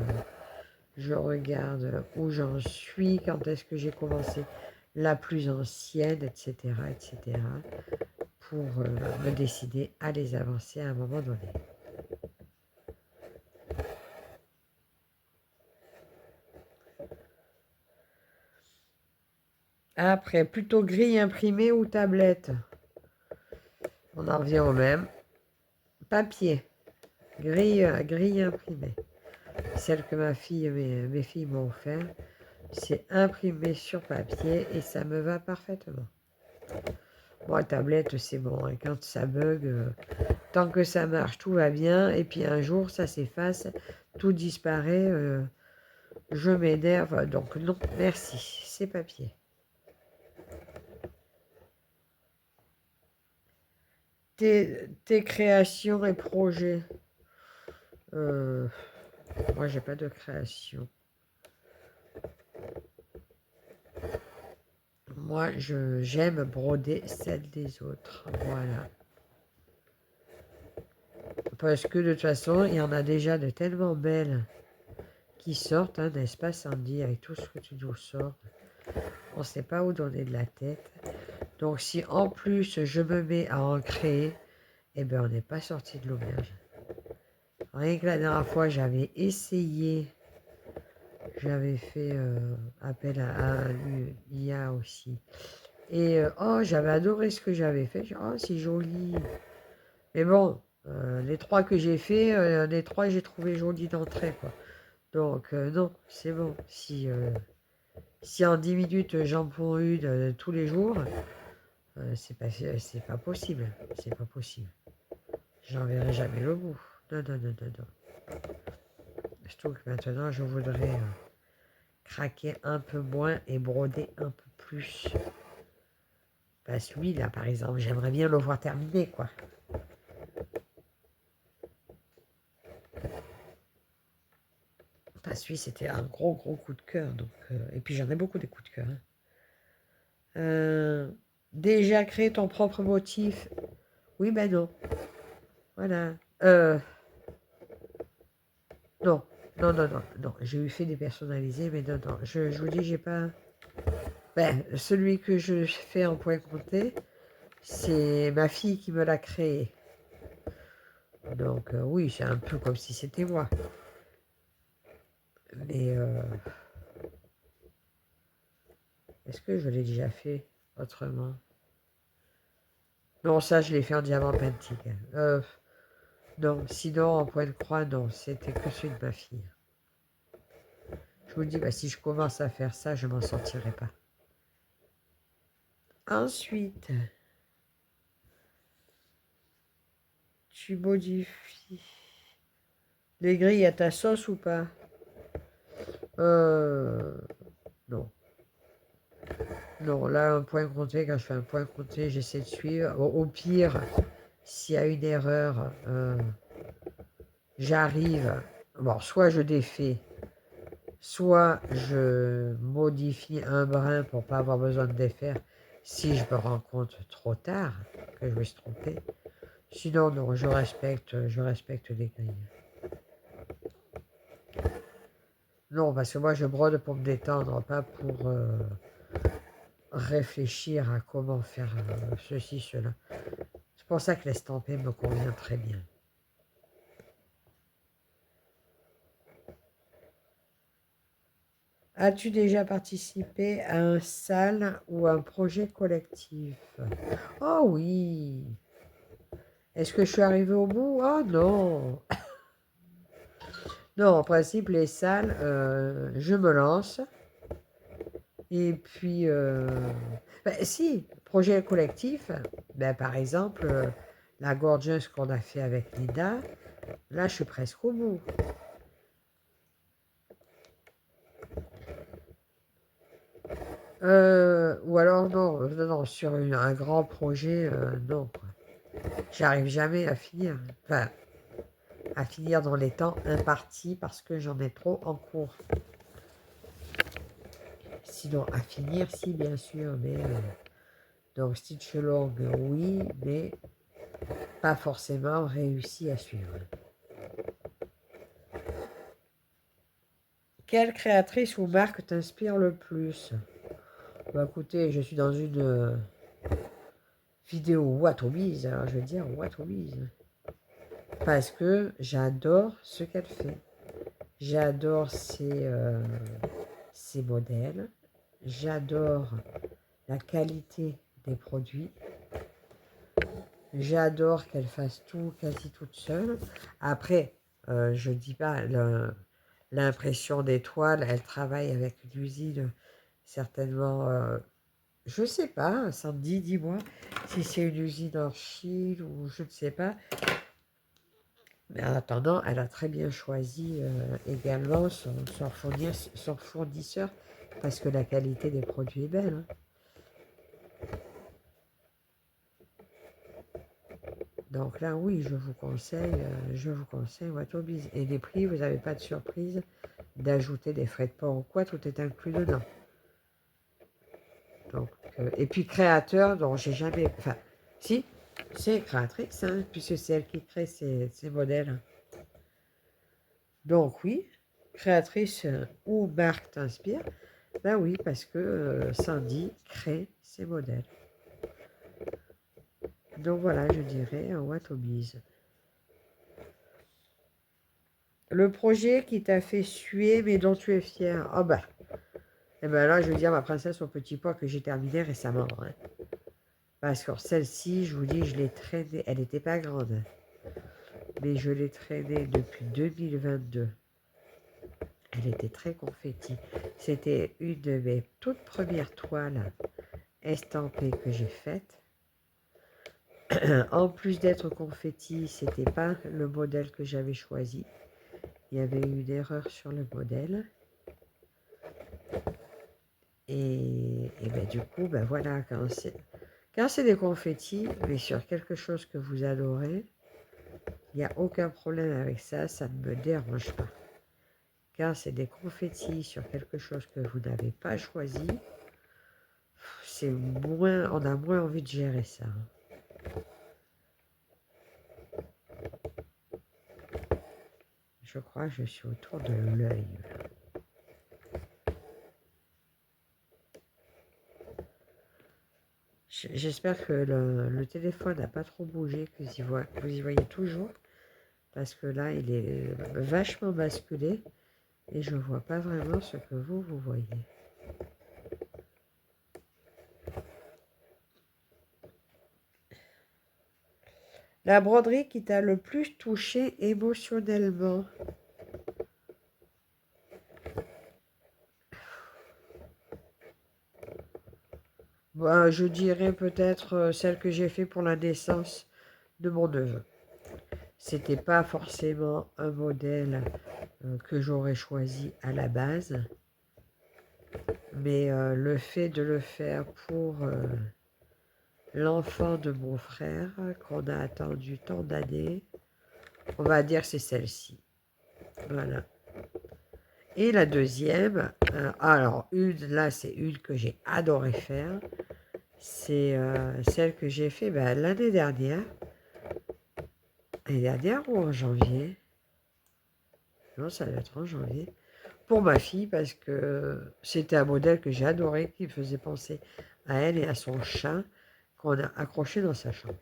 je regarde où j'en suis, quand est-ce que j'ai commencé la plus ancienne, etc., pour me décider à les avancer à un moment donné. Après, plutôt grille imprimée ou tablette? On en revient au même. Papier, grille imprimée. Celle que mes filles m'ont offert, c'est imprimé sur papier et ça me va parfaitement. Moi, tablette, c'est bon. Hein, quand ça bug, tant que ça marche, tout va bien. Et puis un jour, ça s'efface, tout disparaît. Je m'énerve. Donc non, merci. C'est papier. Tes créations et projets. Moi, j'ai pas de création. Moi, j'aime broder celle des autres. Voilà. Parce que de toute façon, il y en a déjà de tellement belles qui sortent, hein, n'est-ce pas, Sandy, avec tout ce que tu nous sors. On ne sait pas où donner de la tête. Donc, si en plus je me mets à en créer, on n'est pas sorti de l'auberge. Rien que la dernière fois, j'avais essayé, j'avais fait appel à l'IA aussi. Et j'avais adoré ce que j'avais fait. Oh, c'est joli. Mais bon, les trois que j'ai fait, les trois j'ai trouvé jolis d'entrée, quoi. Donc non, c'est bon. Si en 10 minutes j'en prends une tous les jours, C'est pas possible. C'est pas possible. J'en verrai jamais le bout. Non, non, non, non, non. Je trouve que maintenant, je voudrais craquer un peu moins et broder un peu plus. Parce que lui, là, par exemple, j'aimerais bien le voir terminé, quoi. Parce que lui, c'était un gros, gros coup de cœur. Donc, et puis, j'en ai beaucoup des coups de cœur. Hein. Déjà créer ton propre motif. Oui, ben non. Voilà. Non. Non, non, non, non. J'ai eu fait des personnalisés, mais non, non. Je vous dis, j'ai pas... Ben, celui que je fais en point compté, c'est ma fille qui me l'a créé. Donc, oui, c'est un peu comme si c'était moi. Mais est-ce que je l'ai déjà fait autrement? Non, ça, je l'ai fait en diamant pentique. Non, sinon, en point de croix, non. C'était que celui de ma fille. Je vous dis, bah, si je commence à faire ça, je m'en sortirai pas. Ensuite, tu modifies les grilles à ta sauce ou pas? Non. Non, là, un point compté, quand je fais un point compté, j'essaie de suivre. Au pire, s'il y a une erreur, j'arrive. Bon, soit je défais, soit je modifie un brin pour pas avoir besoin de défaire si je me rends compte trop tard que je me suis trompé. Sinon, non, je respecte les grilles. Non, parce que moi, je brode pour me détendre, pas pour réfléchir à comment faire ceci, cela. C'est pour ça que l'estampé me convient très bien. As-tu déjà participé à un salle ou un projet collectif? Oh oui. Est-ce que je suis arrivée au bout? Oh non. Non, en principe, les salles, je me lance. Et puis, ben, si, projet collectif, ben, par exemple, la Gorgeous qu'on a fait avec Lida, là, je suis presque au bout. Ou alors, non, non, non, sur un grand projet, non, quoi. J'arrive jamais à finir. Enfin, à finir dans les temps impartis parce que j'en ai trop en cours. Sinon, à finir, si, bien sûr, mais donc Stitch Along, oui, mais pas forcément réussi à suivre. Quelle créatrice ou marque t'inspire le plus? Bah écoutez, je suis dans une vidéo Watobiz, alors je vais dire Watobiz. Parce que j'adore ce qu'elle fait. J'adore ses modèles. J'adore la qualité des produits. J'adore qu'elle fasse tout quasi toute seule. Après, je ne dis pas l'impression des toiles, elle travaille avec une usine certainement, je ne sais pas, Sandy, dis-moi si c'est une usine en Chine ou je ne sais pas. Mais en attendant, elle a très bien choisi également son fournisseur parce que la qualité des produits est belle. Hein. Donc là, oui, je vous conseille Watobiz. Et les prix, vous n'avez pas de surprise d'ajouter des frais de port ou quoi, tout est inclus dedans. Donc, et puis créateur, dont j'ai jamais... Enfin, si, c'est créatrice, hein, puisque c'est elle qui crée ses modèles. Donc oui, créatrice ou marque t'inspire, ben oui, parce que Sandy crée ses modèles. Donc voilà, je dirais Watobiz. Le projet qui t'a fait suer, mais dont tu es fier. Ah bah, et ben là, je veux dire ma princesse au petit pois que j'ai terminé récemment. Hein. Parce que celle-ci, je vous dis, je l'ai traînée. Elle n'était pas grande, mais je l'ai traînée depuis 2022. Elle était très confetti. C'était une de mes toutes premières toiles estampée que j'ai faite. En plus d'être confetti, c'était pas le modèle que j'avais choisi. Il y avait eu une erreur sur le modèle. Et ben, du coup, ben voilà, quand c'est des confettis, mais sur quelque chose que vous adorez, il n'y a aucun problème avec ça, ça ne me dérange pas. Quand c'est des confettis sur quelque chose que vous n'avez pas choisi, c'est moins, on a moins envie de gérer ça. Je crois que je suis autour de l'œil. J'espère que le téléphone n'a pas trop bougé, que vous y voyez toujours. Parce que là, il est vachement basculé. Et je ne vois pas vraiment ce que vous voyez. La broderie qui t'a le plus touché émotionnellement. Bah, je dirais peut-être celle que j'ai fait pour la naissance de mon neveu. C'était pas forcément un modèle que j'aurais choisi à la base, mais le fait de le faire pour l'enfant de mon frère, qu'on a attendu tant d'années, on va dire c'est celle-ci. Voilà. Et la deuxième, alors là c'est une que j'ai adoré faire, c'est celle que j'ai fait l'année dernière ou en janvier, non ça doit être en janvier, pour ma fille parce que c'était un modèle que j'ai adoré, qui me faisait penser à elle et à son chat qu'on a accroché dans sa chambre.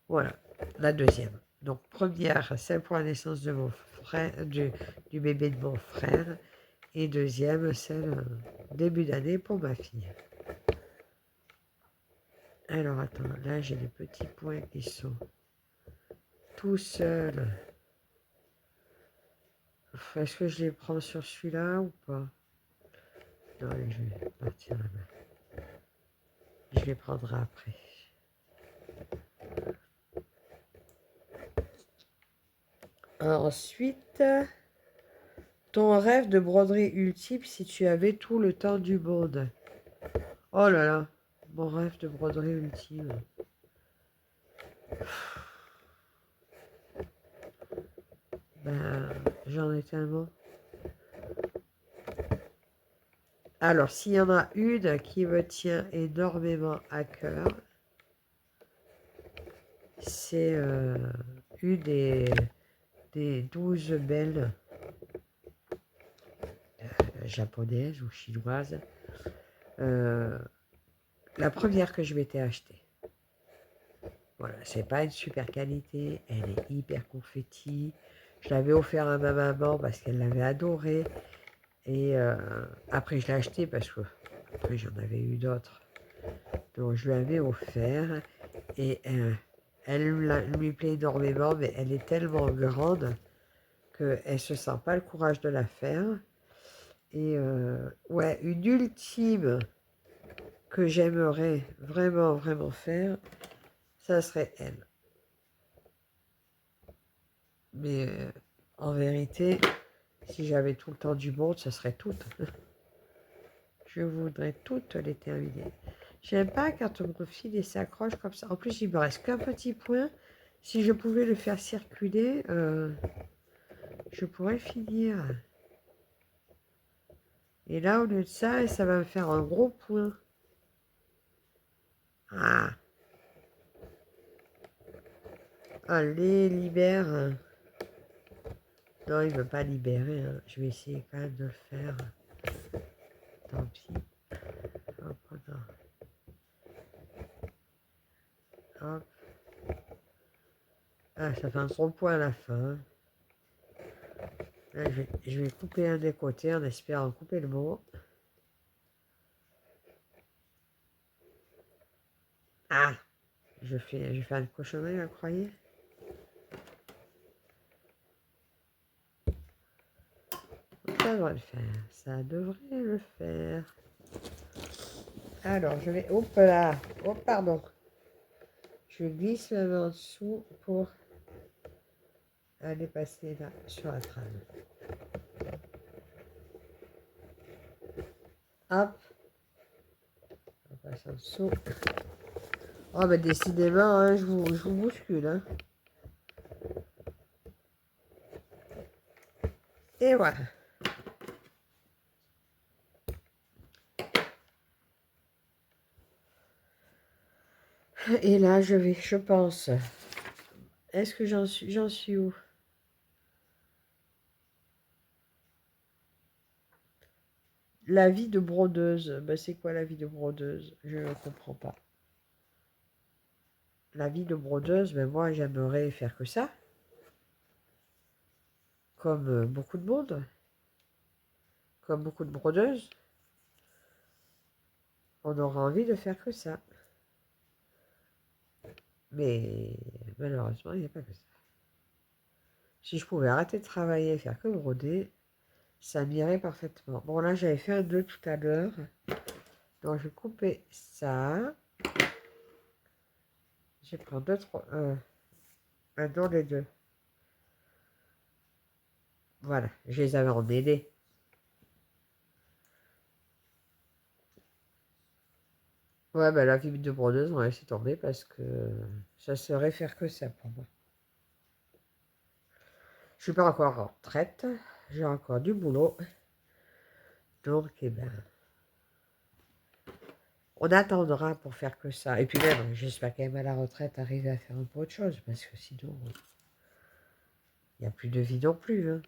Voilà, la deuxième. Donc première, celle pour la naissance de mon frère, du bébé de mon frère, et deuxième, celle début d'année pour ma fille. Alors attends, là j'ai des petits points qui sont tout seuls. Est-ce que je les prends sur celui-là ou pas? Non, je vais partir là-bas. Je les prendrai après. Ensuite, ton rêve de broderie ultime si tu avais tout le temps du monde. Oh là là, mon rêve de broderie ultime. J'en ai tellement. Alors, s'il y en a une qui me tient énormément à cœur, c'est une des 12 belles japonaises ou chinoises. La première que je m'étais achetée. Voilà, c'est pas une super qualité, elle est hyper confetti. Je l'avais offert à ma maman parce qu'elle l'avait adorée. Et après, je l'ai acheté parce que après j'en avais eu d'autres. Donc je lui avais offert et elle lui plaît énormément, mais elle est tellement grande qu'elle ne se sent pas le courage de la faire. Et ouais, une ultime que j'aimerais vraiment, vraiment faire, ça serait elle. Mais en vérité, si j'avais tout le temps du monde, ça serait toutes. Je voudrais toutes les terminer. J'aime pas quand mon fil s'accroche comme ça. En plus, il me reste qu'un petit point. Si je pouvais le faire circuler, je pourrais finir. Et là, au lieu de ça, ça va me faire un gros point. Ah, allez, libère. Non, il ne veut pas libérer. Hein. Je vais essayer quand même de le faire. Tant pis. Hop, non. Hop. Ah, ça fait un gros point à la fin. Là, je vais couper un des côtés en espérant couper le mot. Ah, je fais une cochonnerie, vous croyez? Ça devrait le faire. Ça devrait le faire. Alors, je vais... Hop là. Oh, pardon. Je glisse ma main en dessous pour aller passer là sur la trame. Hop. On passe en dessous. Oh, bah décidément, hein, je vous bouscule. Hein. Et voilà. Et là, je pense. Est-ce que j'en suis où? La vie de brodeuse. Ben, c'est quoi la vie de brodeuse? Je ne comprends pas. La vie de brodeuse, ben moi, j'aimerais faire que ça. Comme beaucoup de monde. Comme beaucoup de brodeuses. On aura envie de faire que ça. Mais malheureusement, il n'y a pas que ça. Si je pouvais arrêter de travailler et faire que broder, ça m'irait parfaitement. Bon, là, j'avais fait un 2 tout à l'heure. Donc, je vais couper ça. Je vais prendre 2, 3... un dans les deux. Voilà, je les avais emmêlés. Ouais, bah la vie de brodeuse, on va laisser tomber parce que ça serait faire que ça pour moi. Je suis pas encore en retraite, j'ai encore du boulot. Donc, eh ben, on attendra pour faire que ça. Et puis même, j'espère quand même à la retraite arriver à faire un peu autre chose parce que sinon, il n'y a plus de vie non plus. Hein.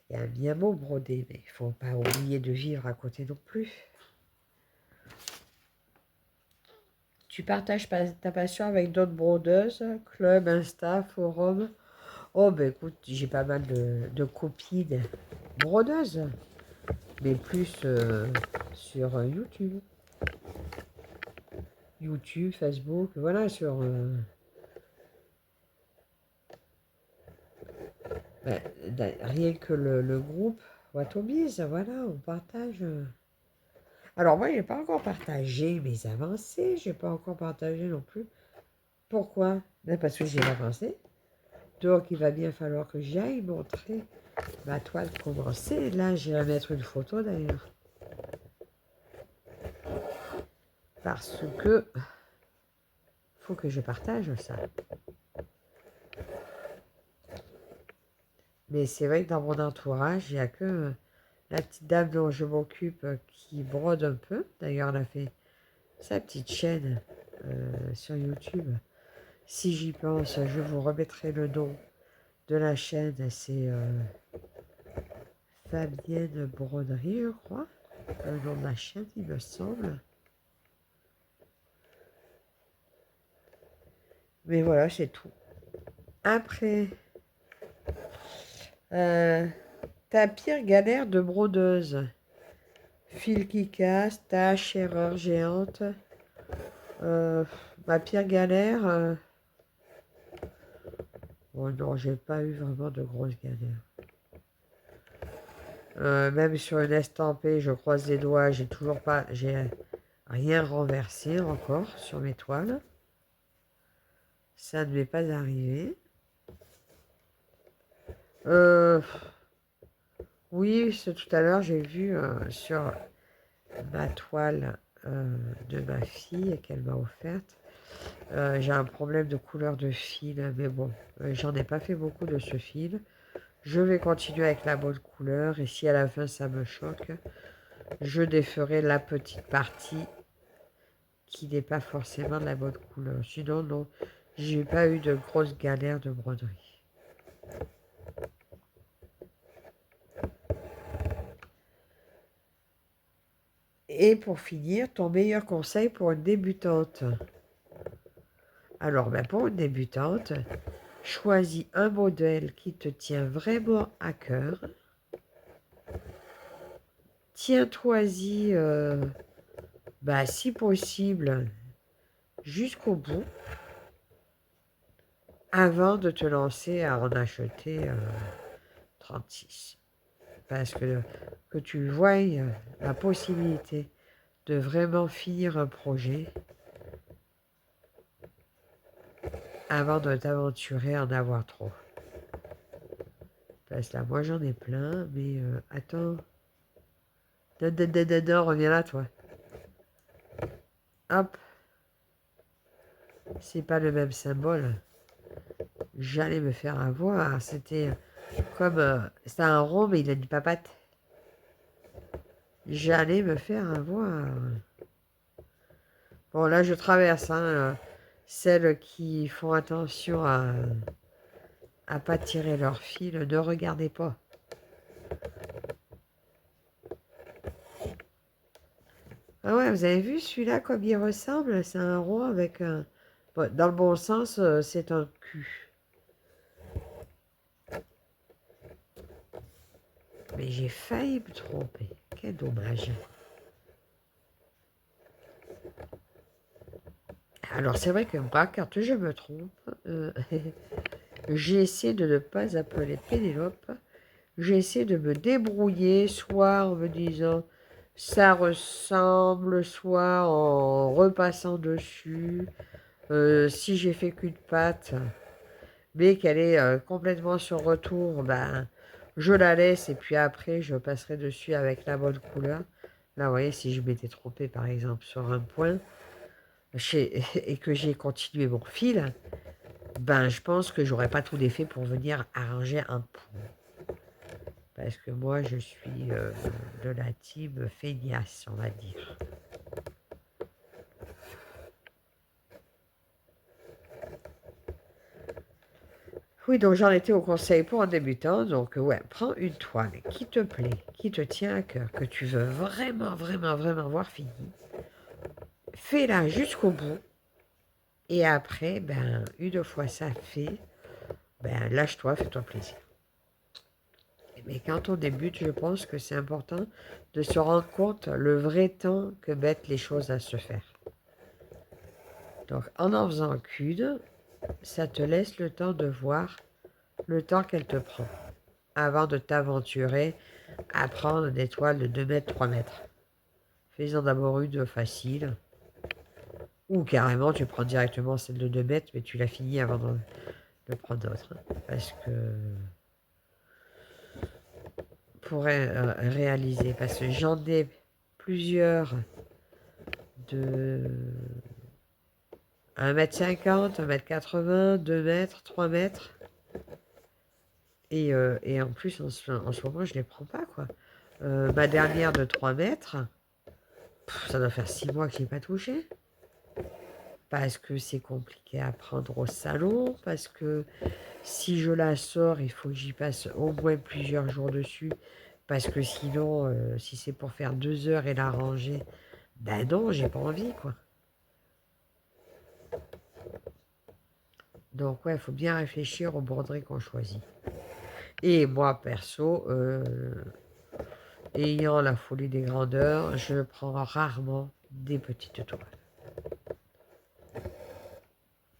C'est un bien beau broder, mais il faut pas oublier de vivre à côté non plus. Tu partages ta passion avec d'autres brodeuses, club, Insta, forum. Oh, ben écoute, j'ai pas mal de copines brodeuses, mais plus sur YouTube. YouTube, Facebook, voilà, sur... ben, rien que le groupe Watobiz, voilà, on partage. Alors moi, j'ai pas encore partagé mes avancées, j'ai pas encore partagé non plus. Pourquoi? Ben parce que j'ai avancé. Donc il va bien falloir que j'aille montrer ma toile commencée. Là, j'irai mettre une photo d'ailleurs. Parce que faut que je partage ça. Mais c'est vrai que dans mon entourage, il n'y a que la petite dame dont je m'occupe qui brode un peu. D'ailleurs, elle a fait sa petite chaîne sur YouTube. Si j'y pense, je vous remettrai le nom de la chaîne. C'est Fabienne Broderie, je crois. Le nom de la chaîne, il me semble. Mais voilà, c'est tout. Après, ta pire galère de brodeuse. Fil qui casse, tache, erreur géante. Euh, Ma pire galère. Oh non, j'ai pas eu vraiment de grosses galères. Même sur une estampée, je croise les doigts, j'ai rien renversé encore sur mes toiles. Ça ne m'est pas arrivé. Euh, oui, tout à l'heure, j'ai vu sur ma toile de ma fille qu'elle m'a offerte. J'ai un problème de couleur de fil, mais bon, j'en ai pas fait beaucoup de ce fil. Je vais continuer avec la bonne couleur et si à la fin ça me choque, je déferai la petite partie qui n'est pas forcément de la bonne couleur. Sinon, non, j'ai pas eu de grosses galères de broderie. Et pour finir, ton meilleur conseil pour une débutante. Alors, ben pour une débutante, choisis un modèle qui te tient vraiment à cœur. Tiens-toi-y, si possible, jusqu'au bout, avant de te lancer à en acheter 36. Parce que que tu voies la possibilité de vraiment finir un projet avant de t'aventurer à en avoir trop. Parce que là, moi j'en ai plein, mais attends. Non, reviens là, toi. Hop, c'est pas le même symbole. J'allais me faire avoir. C'était comme. C'était un rond, mais il a une papate. J'allais me faire avoir. Bon, là, je traverse. Hein, celles qui font attention à pas tirer leur fil, ne regardez pas. Ah ouais, vous avez vu celui-là comme il ressemble? C'est un rond avec un... Bon, dans le bon sens, c'est un cul. Mais j'ai failli me tromper. Quel dommage. Alors c'est vrai que moi, quand je me trompe, j'essaie de ne pas appeler Pénélope. J'essaie de me débrouiller, soit en me disant ça ressemble, soit en repassant dessus. Si j'ai fait qu'une patte, mais qu'elle est complètement sur retour, ben, je la laisse et puis après je passerai dessus avec la bonne couleur. Là, vous voyez, si je m'étais trompée par exemple sur un point et que j'ai continué mon fil, ben je pense que j'aurais pas tout défait pour venir arranger un point. Parce que moi, je suis de la team feignasse, on va dire. Oui, donc j'en étais au conseil pour un débutant. Donc, ouais, prends une toile qui te plaît, qui te tient à cœur, que tu veux vraiment, vraiment, vraiment voir finie. Fais-la jusqu'au bout. Et après, ben, une fois ça fait, ben, lâche-toi, fais-toi plaisir. Mais quand on débute, je pense que c'est important de se rendre compte le vrai temps que mettent les choses à se faire. Donc, en faisant qu'une, ça te laisse le temps de voir le temps qu'elle te prend avant de t'aventurer à prendre des toiles de 2 mètres, 3 mètres. Fais-en d'abord une facile. Ou carrément, tu prends directement celle de 2 mètres, mais tu l'as finie avant de prendre d'autres. Parce que... Pour réaliser. Parce que j'en ai plusieurs de 1,50 m, 1,80 m, 2 mètres, 3 mètres. Et en plus, en ce moment, je les prends pas, quoi. Ma dernière de 3 mètres, ça doit faire 6 mois que je n'ai pas touché. Parce que c'est compliqué à prendre au salon. Parce que si je la sors, il faut que j'y passe au moins plusieurs jours dessus. Parce que sinon, si c'est pour faire 2 heures et la ranger, ben non, j'ai pas envie, quoi. Donc, ouais, il faut bien réfléchir aux broderies qu'on choisit. Et moi, perso, ayant la folie des grandeurs, je prends rarement des petites toiles.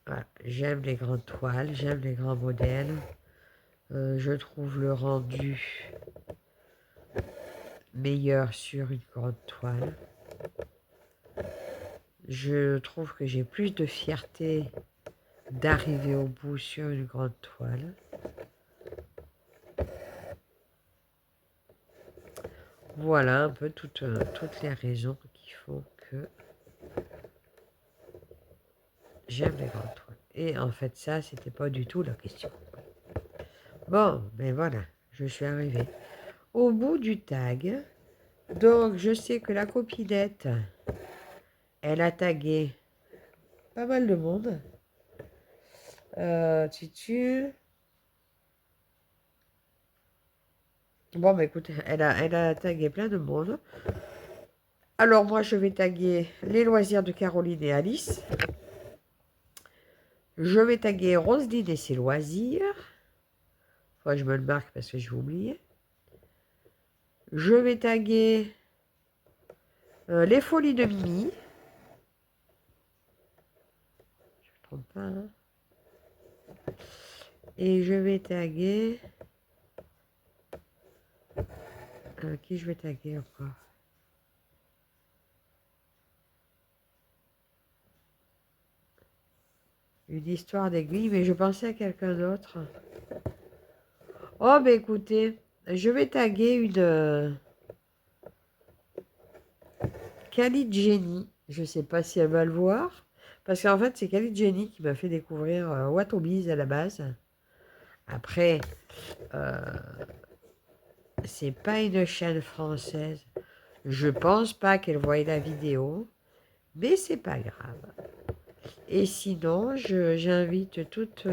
Voilà. J'aime les grandes toiles, j'aime les grands modèles. Je trouve le rendu meilleur sur une grande toile. Je trouve que j'ai plus de fierté d'arriver au bout sur une grande toile. Voilà un peu toutes les raisons qui font que j'aime les grandes toiles. Et en fait, ça, c'était pas du tout la question. Bon, ben voilà, je suis arrivée au bout du tag. Donc, je sais que la copinette, elle a tagué pas mal de monde. Tutu. Bon, bah écoute, elle a tagué plein de monde. Alors, moi, je vais taguer les loisirs de Caroline et Alice. Je vais taguer Roselyne et ses loisirs. Faut je me le marque parce que je vais oublier. Je vais taguer les folies de Mimi. Je ne me trompe pas, hein. Et je vais taguer Qui je vais taguer encore? Une histoire d'aiguille, mais je pensais à quelqu'un d'autre. Oh, bah écoutez, je vais taguer une Khalid Jenny. Je ne sais pas si elle va le voir. Parce qu'en fait, c'est Khalid Jenny qui m'a fait découvrir Watobiz à la base. Après, euh, c'est pas une chaîne française. Je pense pas qu'elle voie la vidéo. Mais c'est pas grave. Et sinon, j'invite toutes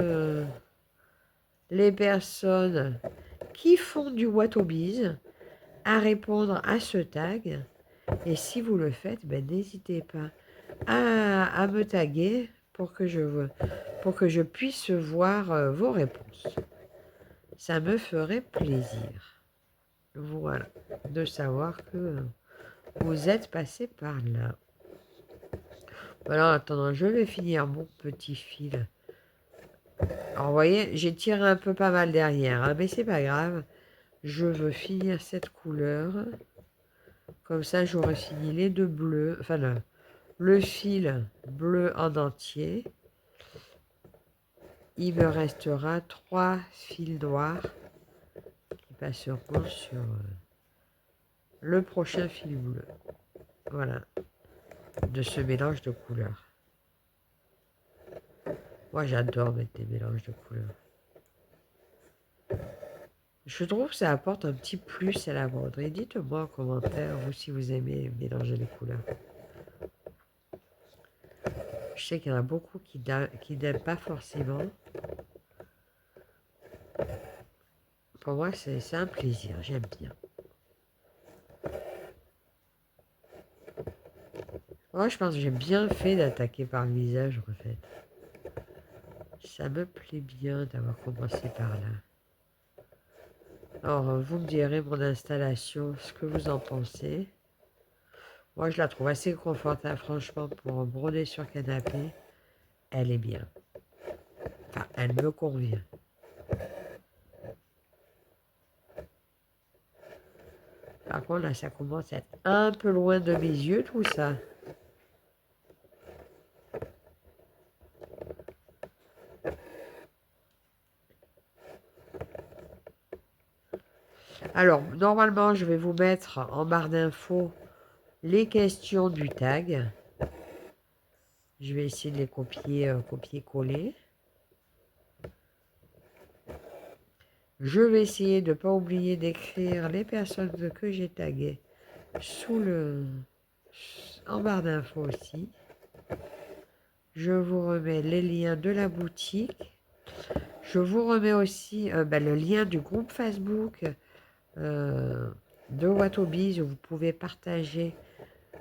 les personnes qui font du Watobiz à répondre à ce tag. Et si vous le faites, ben, n'hésitez pas à me taguer pour que je puisse voir vos réponses. Ça me ferait plaisir. Voilà, de savoir que vous êtes passé par là. Voilà, en attendant, je vais finir mon petit fil. Alors, vous voyez, j'ai tiré un peu pas mal derrière, hein, mais c'est pas grave. Je veux finir cette couleur. Comme ça, j'aurai fini les deux bleus. Enfin, le fil bleu en entier. Il me restera 3 fils noirs qui passeront sur le prochain fil bleu. Voilà, de ce mélange de couleurs. Moi, j'adore mettre des mélanges de couleurs. Je trouve que ça apporte un petit plus à la broderie. Dites-moi en commentaire, vous, si vous aimez mélanger les couleurs. Je sais qu'il y en a beaucoup qui n'aiment pas forcément. Pour moi, c'est un plaisir, j'aime bien. Moi, je pense que j'ai bien fait d'attaquer par le visage, en fait. Ça me plaît bien d'avoir commencé par là. Alors, vous me direz mon installation, ce que vous en pensez. Moi, je la trouve assez confortable, franchement, pour broder sur canapé. Elle est bien. Enfin, elle me convient. Par contre, là, ça commence à être un peu loin de mes yeux, tout ça. Alors, normalement, je vais vous mettre en barre d'infos les questions du tag. Je vais essayer de les copier-coller. Je vais essayer de ne pas oublier d'écrire les personnes que j'ai taguées en barre d'infos aussi. Je vous remets les liens de la boutique. Je vous remets aussi le lien du groupe Facebook de Watobiz où vous pouvez partager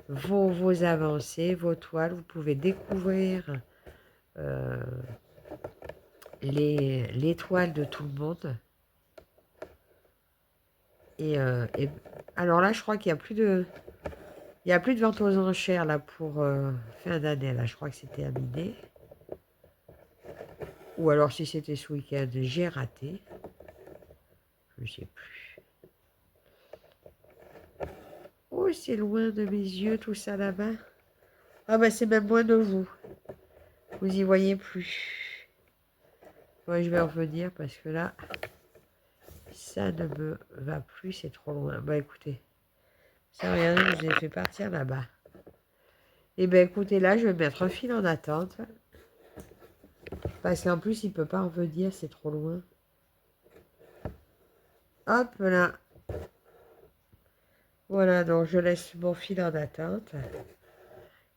vos avancées, vos toiles. Vous pouvez découvrir les toiles de tout le monde. Et alors là, je crois qu'il n'y a plus de... Il n'y a plus de vente aux enchères là pour fin d'année. Là, je crois que c'était à midi. Ou alors si c'était ce week-end, j'ai raté. Je ne sais plus. Oh, c'est loin de mes yeux tout ça là-bas. Ah ben c'est même loin de vous. Vous y voyez plus. Moi je vais revenir parce que là, ça ne me va plus, c'est trop loin. Bah écoutez, ça rien, je vous ai fait partir là-bas. Et ben écoutez, là je vais mettre un fil en attente. Parce qu'en plus, il ne peut pas revenir, c'est trop loin. Hop là. Voilà, donc je laisse mon fil en attente.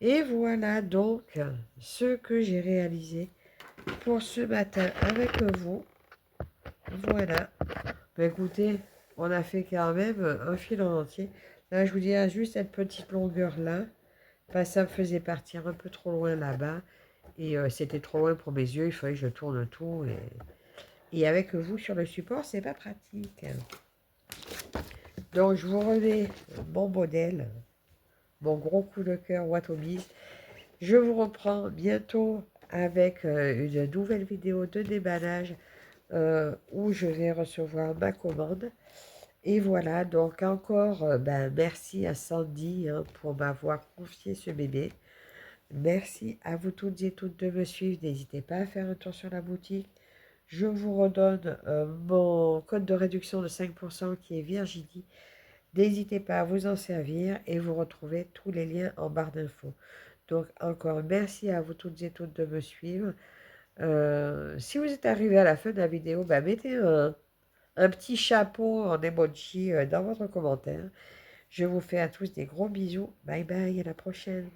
Et voilà donc ce que j'ai réalisé pour ce matin avec vous. Voilà. Bah, écoutez, on a fait quand même un fil en entier. Là, je vous dis juste cette petite longueur-là. Ça me faisait partir un peu trop loin là-bas. Et c'était trop loin pour mes yeux. Il fallait que je tourne tout. Et avec vous sur le support, c'est pas pratique. Donc, je vous remets mon modèle, mon gros coup de cœur Watobiz. Je vous reprends bientôt avec une nouvelle vidéo de déballage où je vais recevoir ma commande. Et voilà, donc encore, merci à Sandy hein, pour m'avoir confié ce bébé. Merci à vous toutes et toutes de me suivre. N'hésitez pas à faire un tour sur la boutique. Je vous redonne mon code de réduction de 5% qui est Virginie. N'hésitez pas à vous en servir et vous retrouvez tous les liens en barre d'infos. Donc encore merci à vous toutes et toutes de me suivre. Si vous êtes arrivé à la fin de la vidéo, mettez un petit chapeau en emoji dans votre commentaire. Je vous fais à tous des gros bisous. Bye bye, à la prochaine.